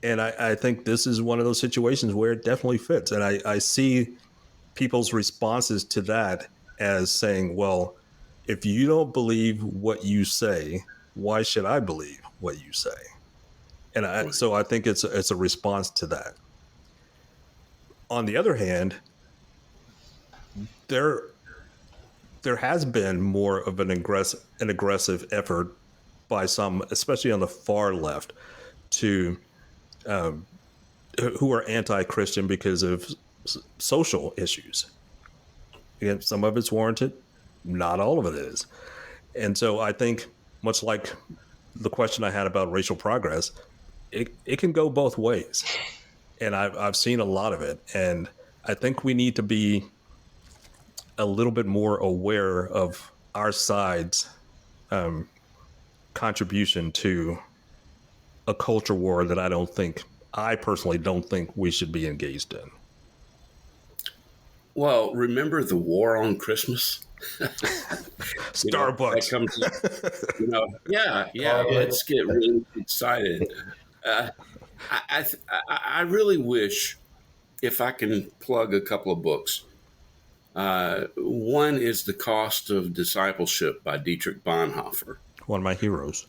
And I think this is one of those situations where it definitely fits. And I see people's responses to that as saying, well, if you don't believe what you say, why should I believe what you say? And so I think it's a response to that. On the other hand, there has been more of an aggressive effort by some, especially on the far left, to who are anti-Christian because of social issues. Again, some of it's warranted, not all of it is. And so I think, much like the question I had about racial progress, it can go both ways. And I've seen a lot of it. And I think we need to be a little bit more aware of our side's contribution to a culture war that I personally don't think we should be engaged in. Well, remember the war on Christmas? Starbucks. That comes, yeah. Let's get really excited. I really wish, if I can plug a couple of books. One is The Cost of Discipleship by Dietrich Bonhoeffer. One of my heroes.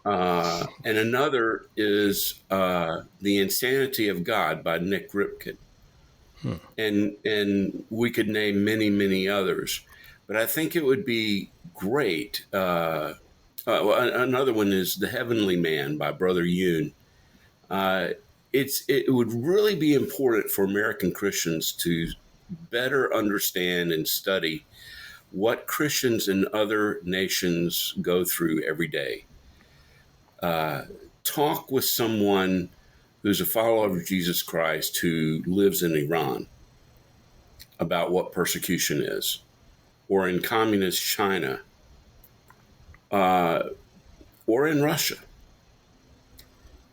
And another is The Insanity of God by Nick Ripken. And we could name many, many others. But I think it would be great. Another one is The Heavenly Man by Brother Yoon. It would really be important for American Christians to better understand and study what Christians in other nations go through every day. Talk with someone who's a follower of Jesus Christ who lives in Iran about what persecution is, or in communist China, or in Russia.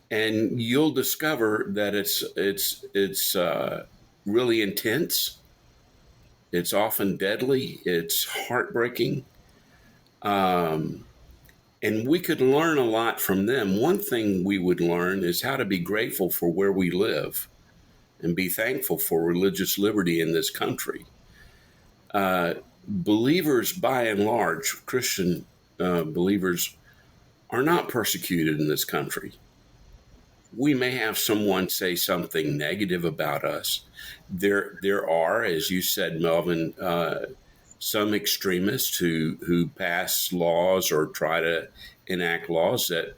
And you'll discover that it's really intense. It's often deadly. It's heartbreaking. And we could learn a lot from them. One thing we would learn is how to be grateful for where we live and be thankful for religious liberty in this country. Believers, by and large, Christian believers, are not persecuted in this country. We may have someone say something negative about us. There are, as you said, Melvin, some extremists who pass laws or try to enact laws that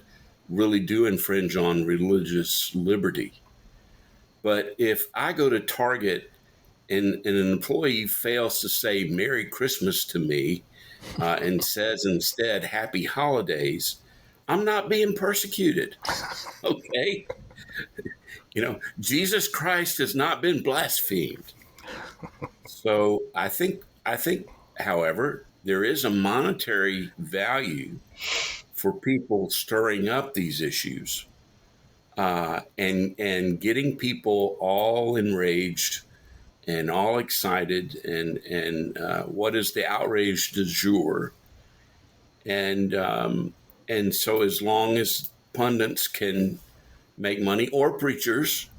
really do infringe on religious liberty. But if I go to Target and an employee fails to say Merry Christmas to me and says instead Happy Holidays, I'm not being persecuted. Okay? Jesus Christ has not been blasphemed. So I think, however, there is a monetary value for people stirring up these issues and getting people all enraged and all excited and what is the outrage du jour. And so as long as pundits can make money, or preachers,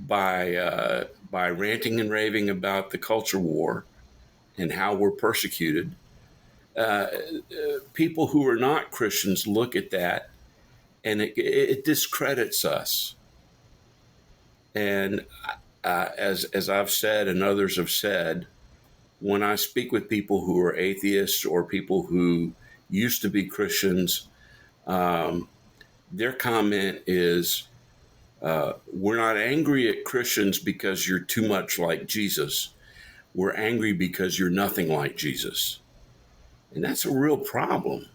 by ranting and raving about the culture war and how we're persecuted, people who are not Christians look at that and it discredits us. And as I've said and others have said, when I speak with people who are atheists or people who used to be Christians, their comment is, we're not angry at Christians because you're too much like Jesus. We're angry because you're nothing like Jesus. And that's a real problem.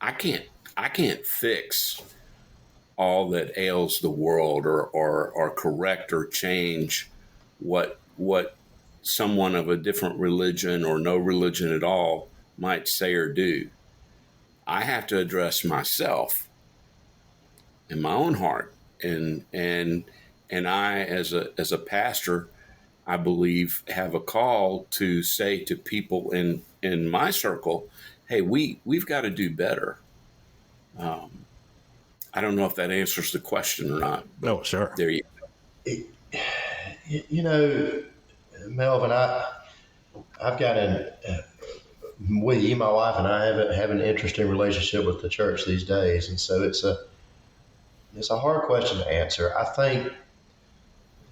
I can't fix all that ails the world or correct or change what someone of a different religion or no religion at all might say or do. I have to address myself in my own heart. And I, as a pastor, I believe, have a call to say to people in my circle, hey, we've got to do better. I don't know if that answers the question or not. Oh, sure. There you go. Melvin, I've got my wife and I have an interesting relationship with the church these days, and so it's a hard question to answer. I think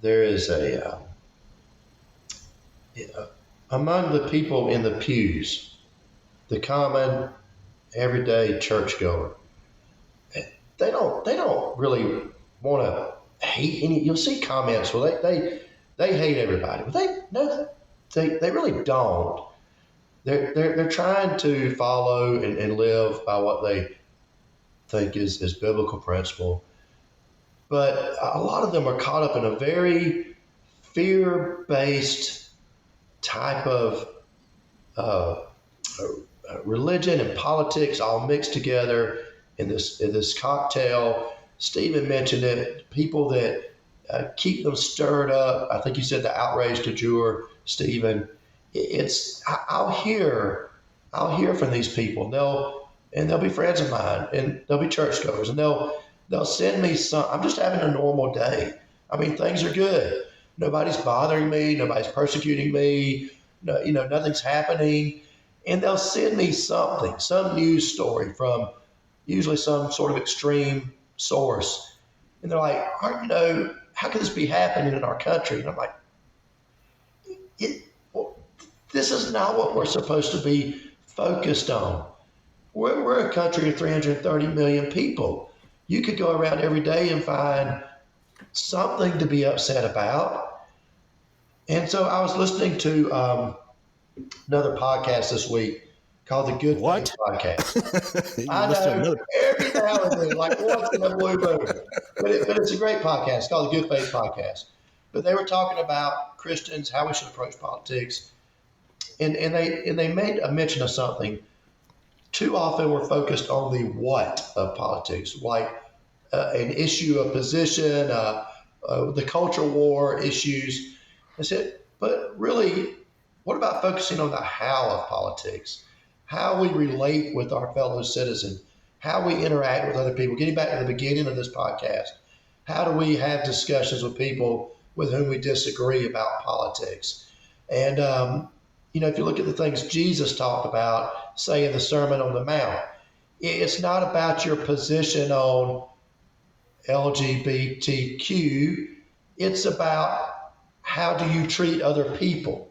there is among the people in the pews, the common everyday churchgoer, they don't really want to hate any. You'll see comments where they hate everybody, but they really don't. They're trying to follow and live by what they think is biblical principle. But a lot of them are caught up in a very fear based type of uh, religion and politics all mixed together in this cocktail. Stephen mentioned it. People that keep them stirred up. I think you said the outrage du jour, Stephen. I'll hear from these people. And they'll be friends of mine, and they'll be churchgoers, and they'll send me some. I'm just having a normal day. I mean, things are good. Nobody's bothering me. Nobody's persecuting me. No, nothing's happening. And they'll send me something, some news story from usually some sort of extreme source. And they're like, how could this be happening in our country? And I'm like, well, this is not what we're supposed to be focused on. We're a country of 330 million people. You could go around every day and find something to be upset about. And so I was listening to another podcast this week called the Good What? Faith Podcast. You I listen to know another- every now and then, like once in a blue moon, but it's a great podcast it's called the Good Faith Podcast. But they were talking about Christians, how we should approach politics, and they made a mention of something. Too often we're focused on the what of politics, like an issue, a position, the culture war issues. I said, but really, what about focusing on the how of politics? How we relate with our fellow citizens, how we interact with other people. Getting back to the beginning of this podcast, how do we have discussions with people with whom we disagree about politics? And, if you look at the things Jesus talked about, say in the Sermon on the Mount, it's not about your position on LGBTQ. It's about how do you treat other people?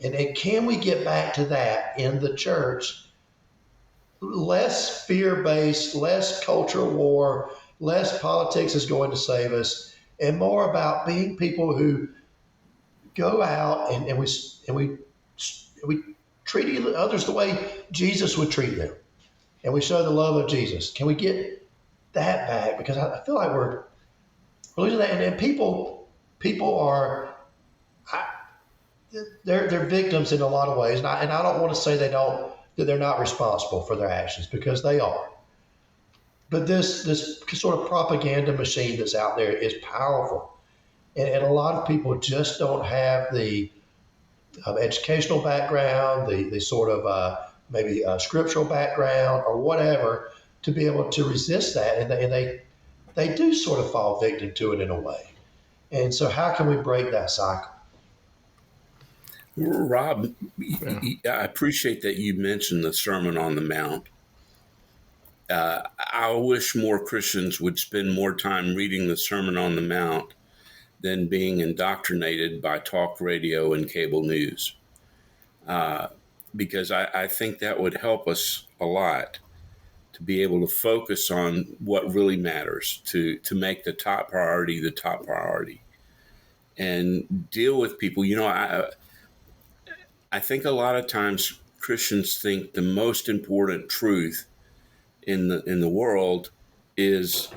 And can we get back to that in the church? Less fear-based, less culture war, less politics is going to save us, and more about being people who go out and we treat others the way Jesus would treat them, and we show the love of Jesus. Can we get that back? Because I feel like we're losing that, and people are they're victims in a lot of ways, and I don't want to say that they're not responsible for their actions, because they are. But this sort of propaganda machine that's out there is powerful, and a lot of people just don't have the educational background, the sort of maybe scriptural background or whatever to be able to resist that, and they do sort of fall victim to it in a way. And so, how can we break that cycle? Rob, I appreciate that you mentioned the Sermon on the Mount. I wish more Christians would spend more time reading the Sermon on the Mount than being indoctrinated by talk radio and cable news. Because I think that would help us a lot to be able to focus on what really matters, to make the top priority, and deal with people. I think a lot of times Christians think the most important truth in the world is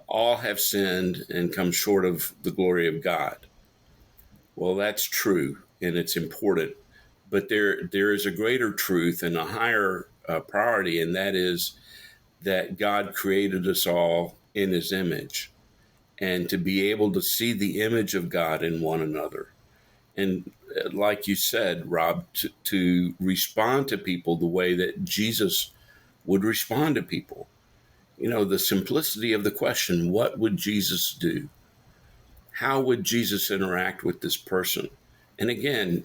all have sinned and come short of the glory of God. Well, that's true, and it's important. But there is a greater truth and a higher priority, and that is that God created us all in his image, and to be able to see the image of God in one another. And like you said, Rob, to respond to people the way that Jesus would respond to people. The simplicity of the question, what would Jesus do? How would Jesus interact with this person? And again,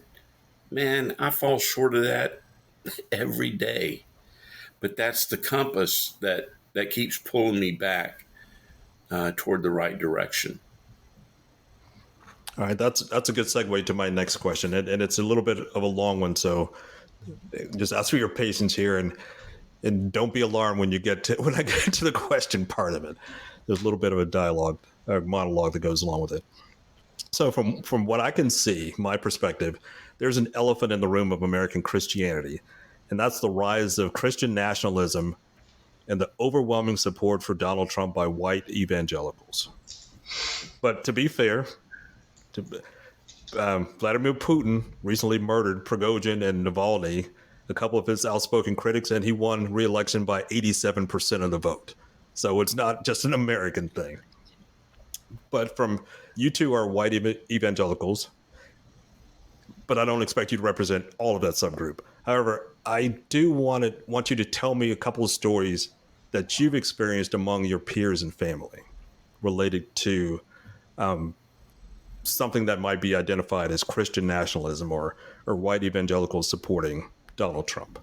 man, I fall short of that every day. But that's the compass that keeps pulling me back toward the right direction. All right, that's a good segue to my next question, and it's a little bit of a long one, so just ask for your patience here, and don't be alarmed when I get to the question part of it. There's a little bit of a dialogue or monologue that goes along with it. So from what I can see, my perspective, there's an elephant in the room of American Christianity, and that's the rise of Christian nationalism and the overwhelming support for Donald Trump by white evangelicals. But to be fair, Vladimir Putin recently murdered Prigozhin and Navalny, a couple of his outspoken critics, and he won re-election by 87% of the vote. So it's not just an American thing. But from you two are white evangelicals, but I don't expect you to represent all of that subgroup. However, I do want you to tell me a couple of stories that you've experienced among your peers and family related to something that might be identified as Christian nationalism or white evangelicals supporting Donald Trump.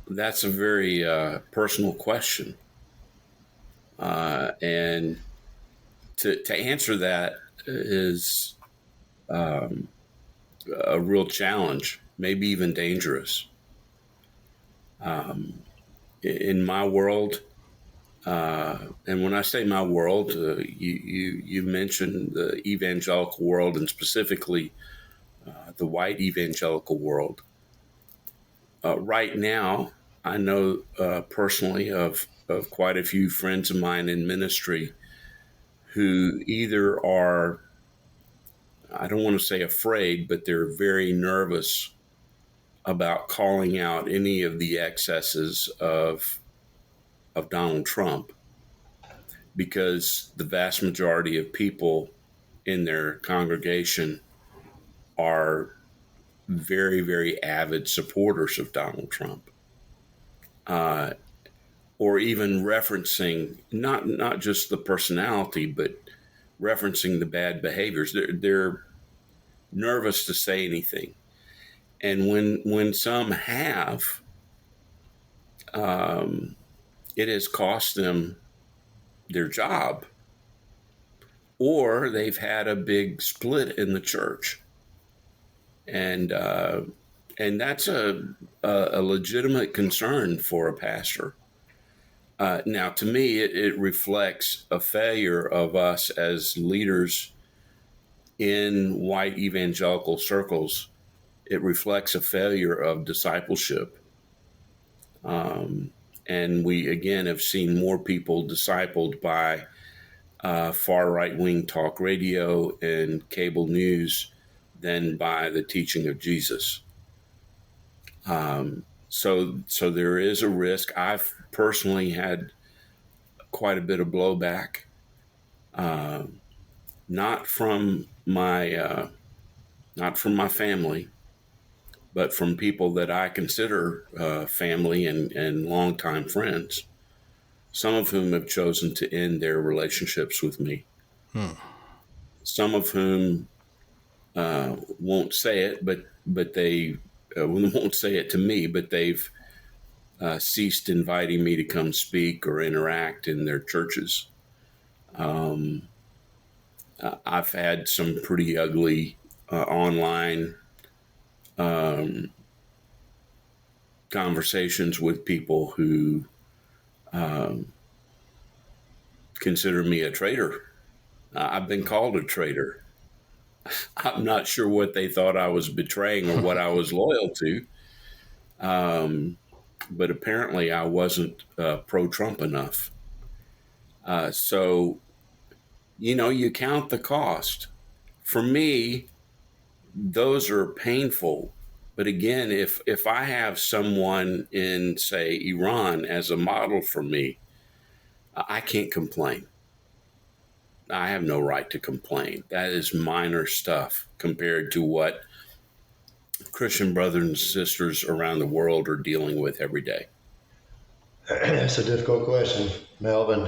That's a very personal question. And to answer that is a real challenge, maybe even dangerous. In my world, and when I say my world, you mentioned the evangelical world, and specifically the white evangelical world. Right now, I know personally of quite a few friends of mine in ministry who either are, I don't want to say afraid, but they're very nervous about calling out any of the excesses of Donald Trump, because the vast majority of people in their congregation are very, very avid supporters of Donald Trump, or even referencing not just the personality, but referencing the bad behaviors. They're nervous to say anything, and when some have, it has cost them their job, or they've had a big split in the church, and that's a legitimate concern for a pastor. Now, to me, it reflects a failure of us as leaders in white evangelical circles. It reflects a failure of discipleship. And we, again, have seen more people discipled by far right-wing talk radio and cable news than by the teaching of Jesus. So there is a risk. I've personally had quite a bit of blowback, not from my family, but from people that I consider family and longtime friends, some of whom have chosen to end their relationships with me. Some of whom won't say it, but they won't say it to me, but they've ceased inviting me to come speak or interact in their churches. I've had some pretty ugly online conversations with people who consider me a traitor. I've been called a traitor. I'm not sure what they thought I was betraying or what I was loyal to. But apparently I wasn't pro-Trump enough. So, you count the cost. For me, those are painful. But again, if I have someone in, say, Iran as a model for me, I can't complain. I have no right to complain. That is minor stuff compared to what Christian brothers and sisters around the world are dealing with every day. That's a difficult question, Melvin.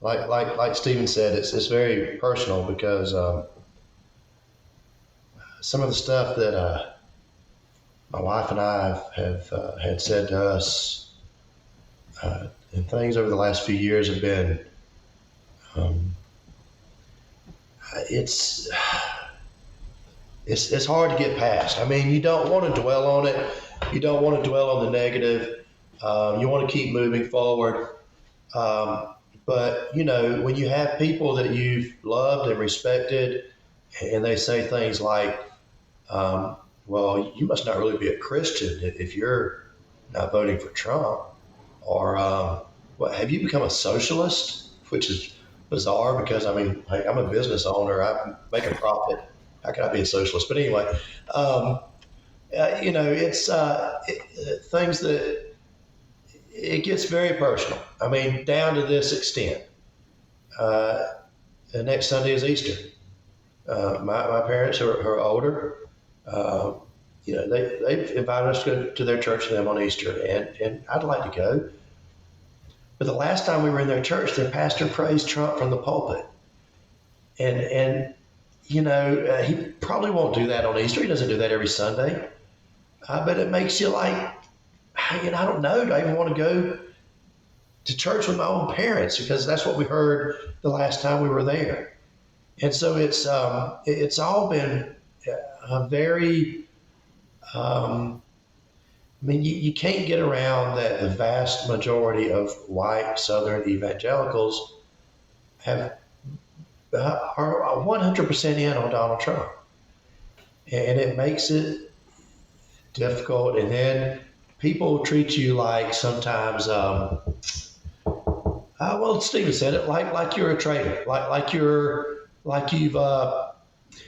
Like Stephen said, it's very personal because some of the stuff that my wife and I have had said to us And things over the last few years have been, um, it's, it's hard to get past. I mean, you don't want to dwell on it. You don't want to dwell on the negative. You want to keep moving forward. Um, but, you know, when you have people that you've loved and respected, and they say things like, well, you must not really be a Christian if you're not voting for Trump. Or, what, have you become a socialist? Which is bizarre because, I mean, hey, I'm a business owner. I make a profit. How can I be a socialist? But anyway, um, you know, it's things that it gets very personal. I mean, down to this extent. Uh, the next Sunday is Easter. My parents who are older, uh, you know, they've invited us to go to their church with them on Easter, and I'd like to go. But the last time we were in their church, their pastor praised Trump from the pulpit, and you know, he probably won't do that on Easter. He doesn't do that every Sunday, but it makes you like, you know, I don't know. Do I even want to go to church with my own parents because that's what we heard the last time we were there? And so it's all been very. I mean, you can't get around that the vast majority of white Southern evangelicals have are 100% in on Donald Trump, and it makes it difficult. And then people treat you like sometimes, well, Stephen said it, like you're a traitor, like you've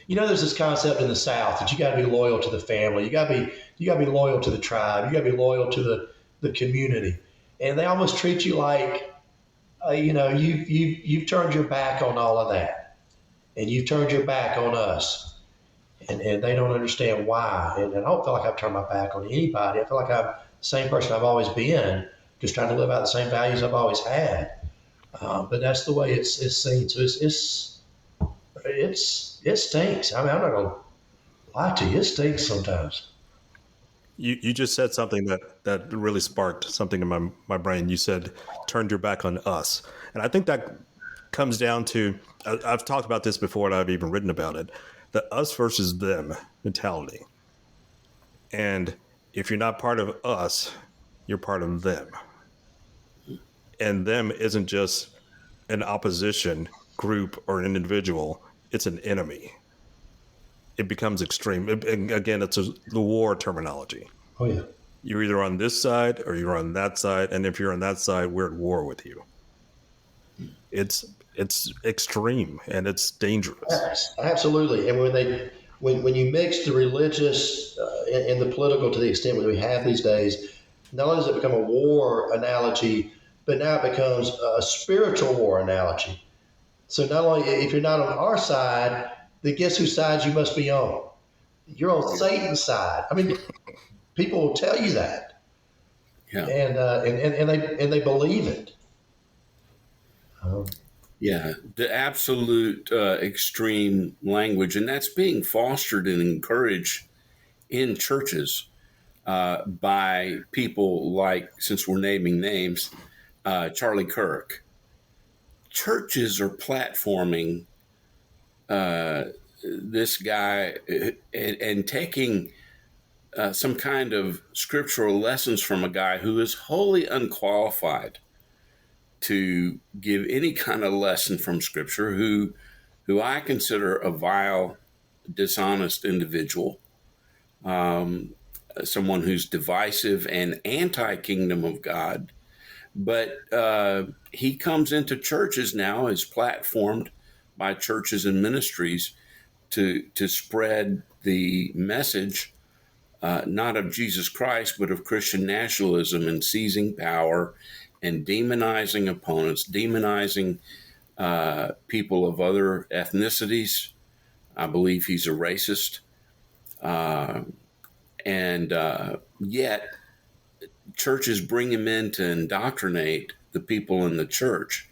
you know, there's this concept in the South that you got to be loyal to the family. You got to be loyal to the tribe. You got to be loyal to the community. And they almost treat you like, you know, you've turned your back on all of that, and you've turned your back on us, and they don't understand why. And I don't feel like I've turned my back on anybody. I feel like I'm the same person I've always been, just trying to live out the same values I've always had. But that's the way it's seen. So it stinks. I mean, I'm not going to lie to you. It stinks sometimes. You just said something that really sparked something in my brain. You said, turned your back on us. And I think that comes down to, I've talked about this before and I've even written about it, the us versus them mentality. And if you're not part of us, you're part of them. And them isn't just an opposition group or an individual, it's an enemy. It becomes extreme. And again, it's the war terminology. Oh, yeah. You're either on this side or you're on that side. And if you're on that side, we're at war with you. It's extreme and it's dangerous. Yes, absolutely. And when you mix the religious and the political to the extent that we have these days, not only does it become a war analogy, but now it becomes a spiritual war analogy. So not only if you're not on our side, then guess whose side you must be on? You're on Satan's side. I mean, people will tell you that, Yeah. and they believe it. Yeah, the absolute extreme language, and that's being fostered and encouraged in churches by people like, since we're naming names, Charlie Kirk. Churches are platforming this guy and taking some kind of scriptural lessons from a guy who is wholly unqualified to give any kind of lesson from Scripture, who I consider a vile, dishonest individual, someone who's divisive and anti-kingdom of God. But he comes into churches now, is platformed by churches and ministries to spread the message, not of Jesus Christ, but of Christian nationalism and seizing power and demonizing opponents, demonizing people of other ethnicities. I believe he's a racist. And yet churches bring him in to indoctrinate the people in the church.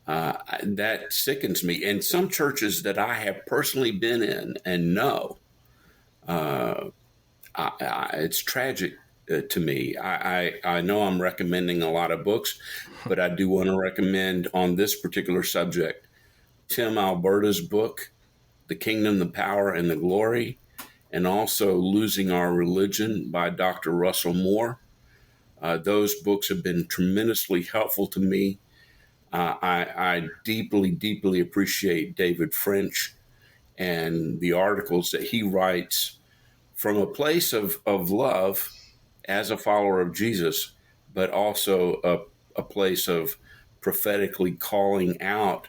That sickens me. And some churches that I have personally been in and know, it's tragic to me. I know I'm recommending a lot of books, but I do want to recommend on this particular subject Tim Alberta's book, The Kingdom, the Power, and the Glory, and also Losing Our Religion by Dr. Russell Moore. Those books have been tremendously helpful to me. I deeply, deeply appreciate David French and the articles that he writes from a place of love as a follower of Jesus, but also a place of prophetically calling out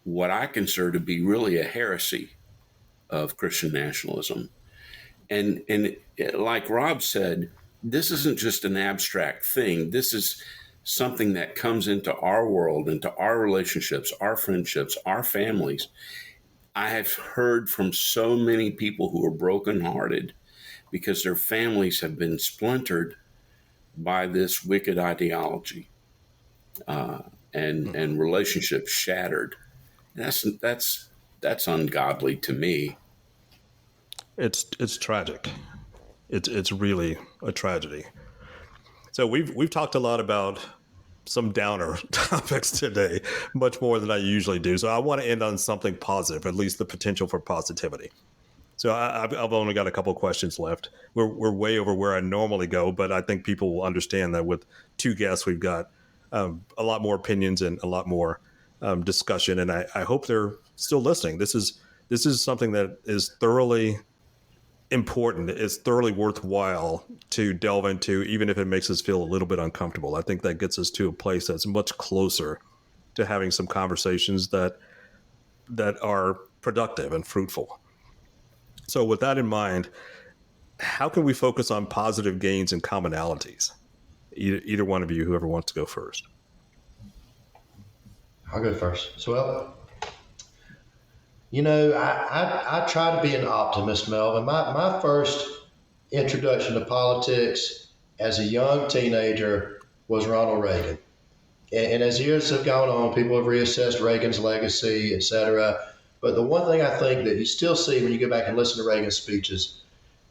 what I consider to be really a heresy of Christian nationalism. And like Rob said, this isn't just an abstract thing. This is something that comes into our world, into our relationships, our friendships, our families. I have heard from so many people who are brokenhearted because their families have been splintered by this wicked ideology, and relationships shattered. And that's ungodly to me. It's tragic. It's really a tragedy. So we've talked a lot about some downer topics today, much more than I usually do. So I want to end on something positive, at least the potential for positivity. So I've only got a couple of questions left. We're way over where I normally go, but I think people will understand that with two guests, we've got a lot more opinions and a lot more discussion. And I hope they're still listening. This is something that is thoroughly important. It's thoroughly worthwhile to delve into, even if it makes us feel a little bit uncomfortable. I think that gets us to a place that's much closer to having some conversations that are productive and fruitful. So with that in mind, how can we focus on positive gains and commonalities? Either one of you, whoever wants to go first. I'll go first. So, well, I try to be an optimist, Melvin. My first introduction to politics as a young teenager was Ronald Reagan. And as years have gone on, people have reassessed Reagan's legacy, et cetera. But the one thing I think that you still see when you go back and listen to Reagan's speeches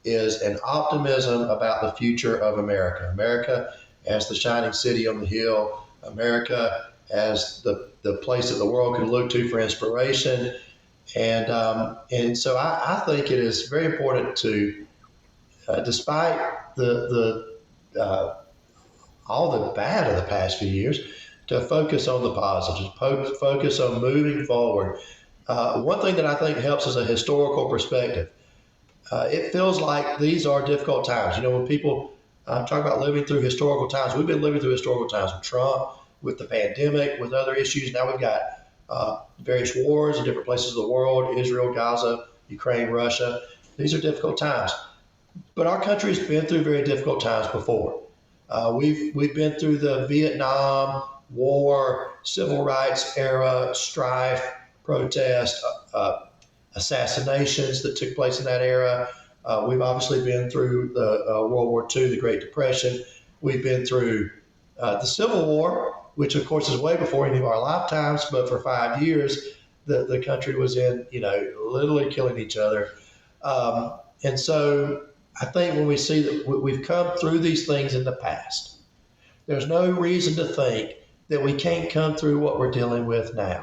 is an optimism about the future of America. America as the shining city on the hill, America as the place that the world can look to for inspiration. And so I think it is very important to, despite the all the bad of the past few years, to focus on the positives, focus on moving forward. One thing that I think helps is a historical perspective. It feels like these are difficult times. When people talk about living through historical times, we've been living through historical times with Trump, with the pandemic, with other issues. Now we've got various wars in different places of the world, Israel, Gaza, Ukraine, Russia. These are difficult times. But our country's been through very difficult times before. We've been through the Vietnam War, civil rights era, strife, protest, assassinations that took place in that era. We've obviously been through the World War II, the Great Depression. We've been through the Civil War, which of course is way before any of our lifetimes, but for 5 years, the country was in, literally killing each other. And so I think when we see that we've come through these things in the past, there's no reason to think that we can't come through what we're dealing with now.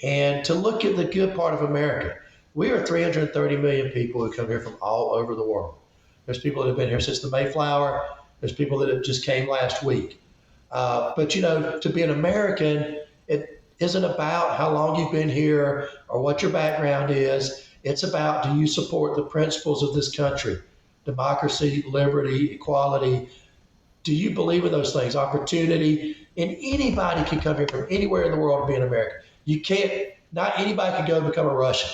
And to look at the good part of America, we are 330 million people who come here from all over the world. There's people that have been here since the Mayflower. There's people that have just came last week. But to be an American, it isn't about how long you've been here or what your background is. It's about, do you support the principles of this country? Democracy, liberty, equality. Do you believe in those things? Opportunity. And anybody can come here from anywhere in the world and be an American. You can't, not anybody can go become a Russian.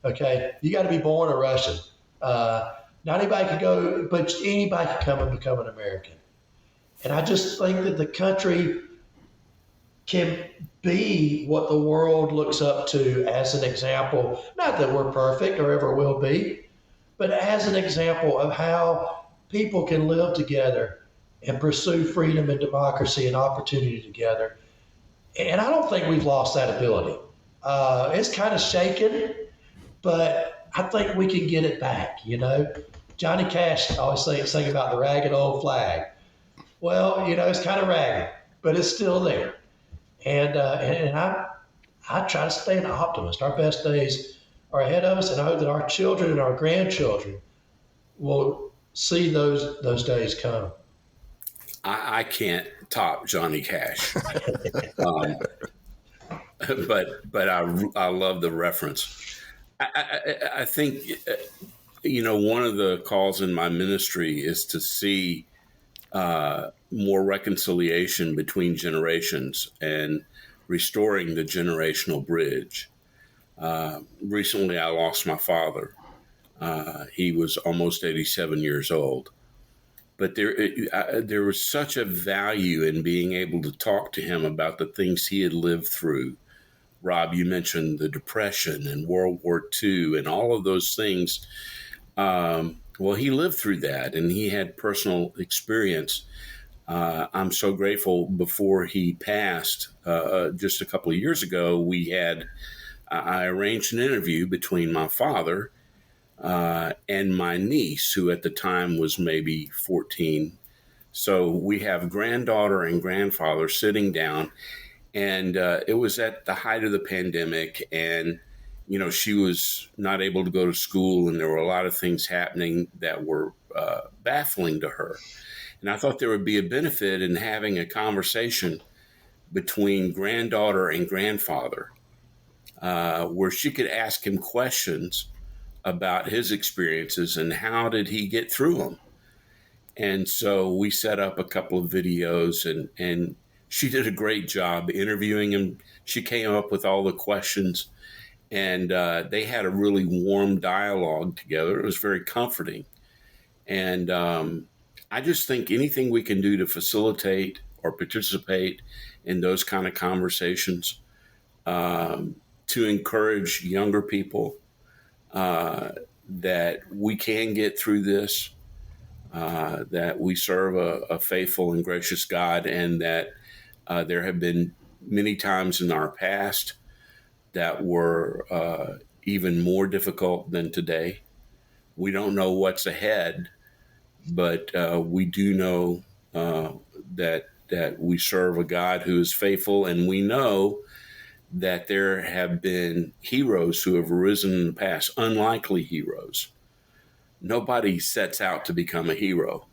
Okay? You got to be born a Russian. Not anybody can go, but anybody can come and become an American. And I just think that the country can be what the world looks up to as an example. Not that we're perfect or ever will be, but as an example of how people can live together and pursue freedom and democracy and opportunity together. And I don't think we've lost that ability. It's kind of shaken, but I think we can get it back, Johnny Cash always sing about the ragged old flag. Well, it's kind of ragged, but it's still there. And I try to stay an optimist. Our best days are ahead of us, and I hope that our children and our grandchildren will see those days come. I can't top Johnny Cash, but I love the reference. I think one of the calls in my ministry is to see more reconciliation between generations and restoring the generational bridge. Recently, I lost my father. He was almost 87 years old. But there was such a value in being able to talk to him about the things he had lived through. Rob, you mentioned the Depression and World War II and all of those things. Well, he lived through that, and he had personal experience. I'm so grateful. Before he passed, just a couple of years ago, I arranged an interview between my father and my niece, who at the time was maybe 14. So we have granddaughter and grandfather sitting down, and it was at the height of the pandemic, and she was not able to go to school, and there were a lot of things happening that were baffling to her. And I thought there would be a benefit in having a conversation between granddaughter and grandfather, where she could ask him questions about his experiences and how did he get through them. And so we set up a couple of videos, and she did a great job interviewing him. She came up with all the questions, and they had a really warm dialogue together. It was very comforting. And I just think anything we can do to facilitate or participate in those kind of conversations, to encourage younger people that we can get through this, that we serve a faithful and gracious God, and that there have been many times in our past that were even more difficult than today. We don't know what's ahead, but we do know that we serve a God who is faithful, and we know that there have been heroes who have arisen in the past, unlikely heroes. Nobody sets out to become a hero.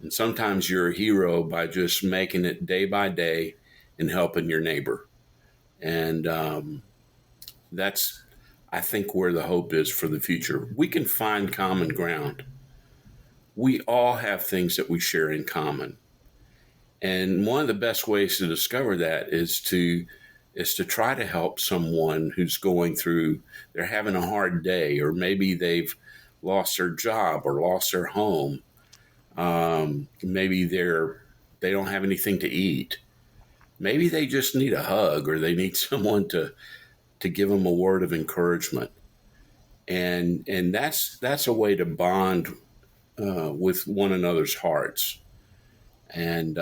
And sometimes you're a hero by just making it day by day and helping your neighbor. And that's, I think, where the hope is for the future. We can find common ground. We all have things that we share in common. And one of the best ways to discover that is to try to help someone who's going through, they're having a hard day, or maybe they've lost their job or lost their home. Maybe they don't have anything to eat. Maybe they just need a hug, or they need someone to give them a word of encouragement. And that's a way to bond with one another's hearts. And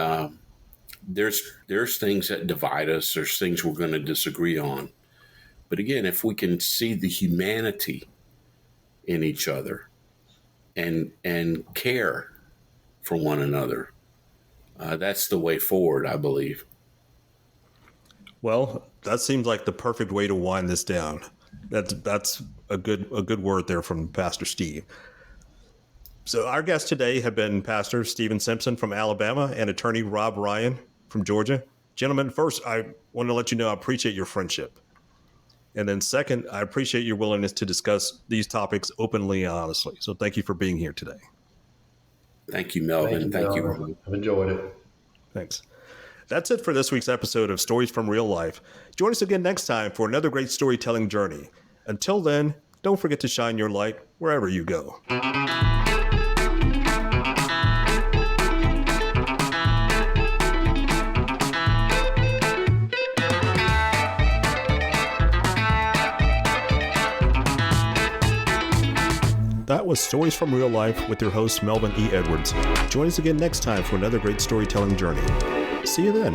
there's things that divide us. There's things we're going to disagree on. But again, if we can see the humanity in each other and care for one another, that's the way forward, I believe. Well, that seems like the perfect way to wind this down. That's a good word there from Pastor Steve. So our guests today have been Pastor Stephen Simpson from Alabama and attorney Rob Ryan from Georgia. Gentlemen, first, I want to let you know I appreciate your friendship. And then second, I appreciate your willingness to discuss these topics openly and honestly. So thank you for being here today. Thank you, Melvin. Thank you. I've enjoyed it. Thanks. That's it for this week's episode of Stories from Real Life. Join us again next time for another great storytelling journey. Until then, don't forget to shine your light wherever you go. That was Stories from Real Life with your host, Melvin E. Edwards. Join us again next time for another great storytelling journey. See you then.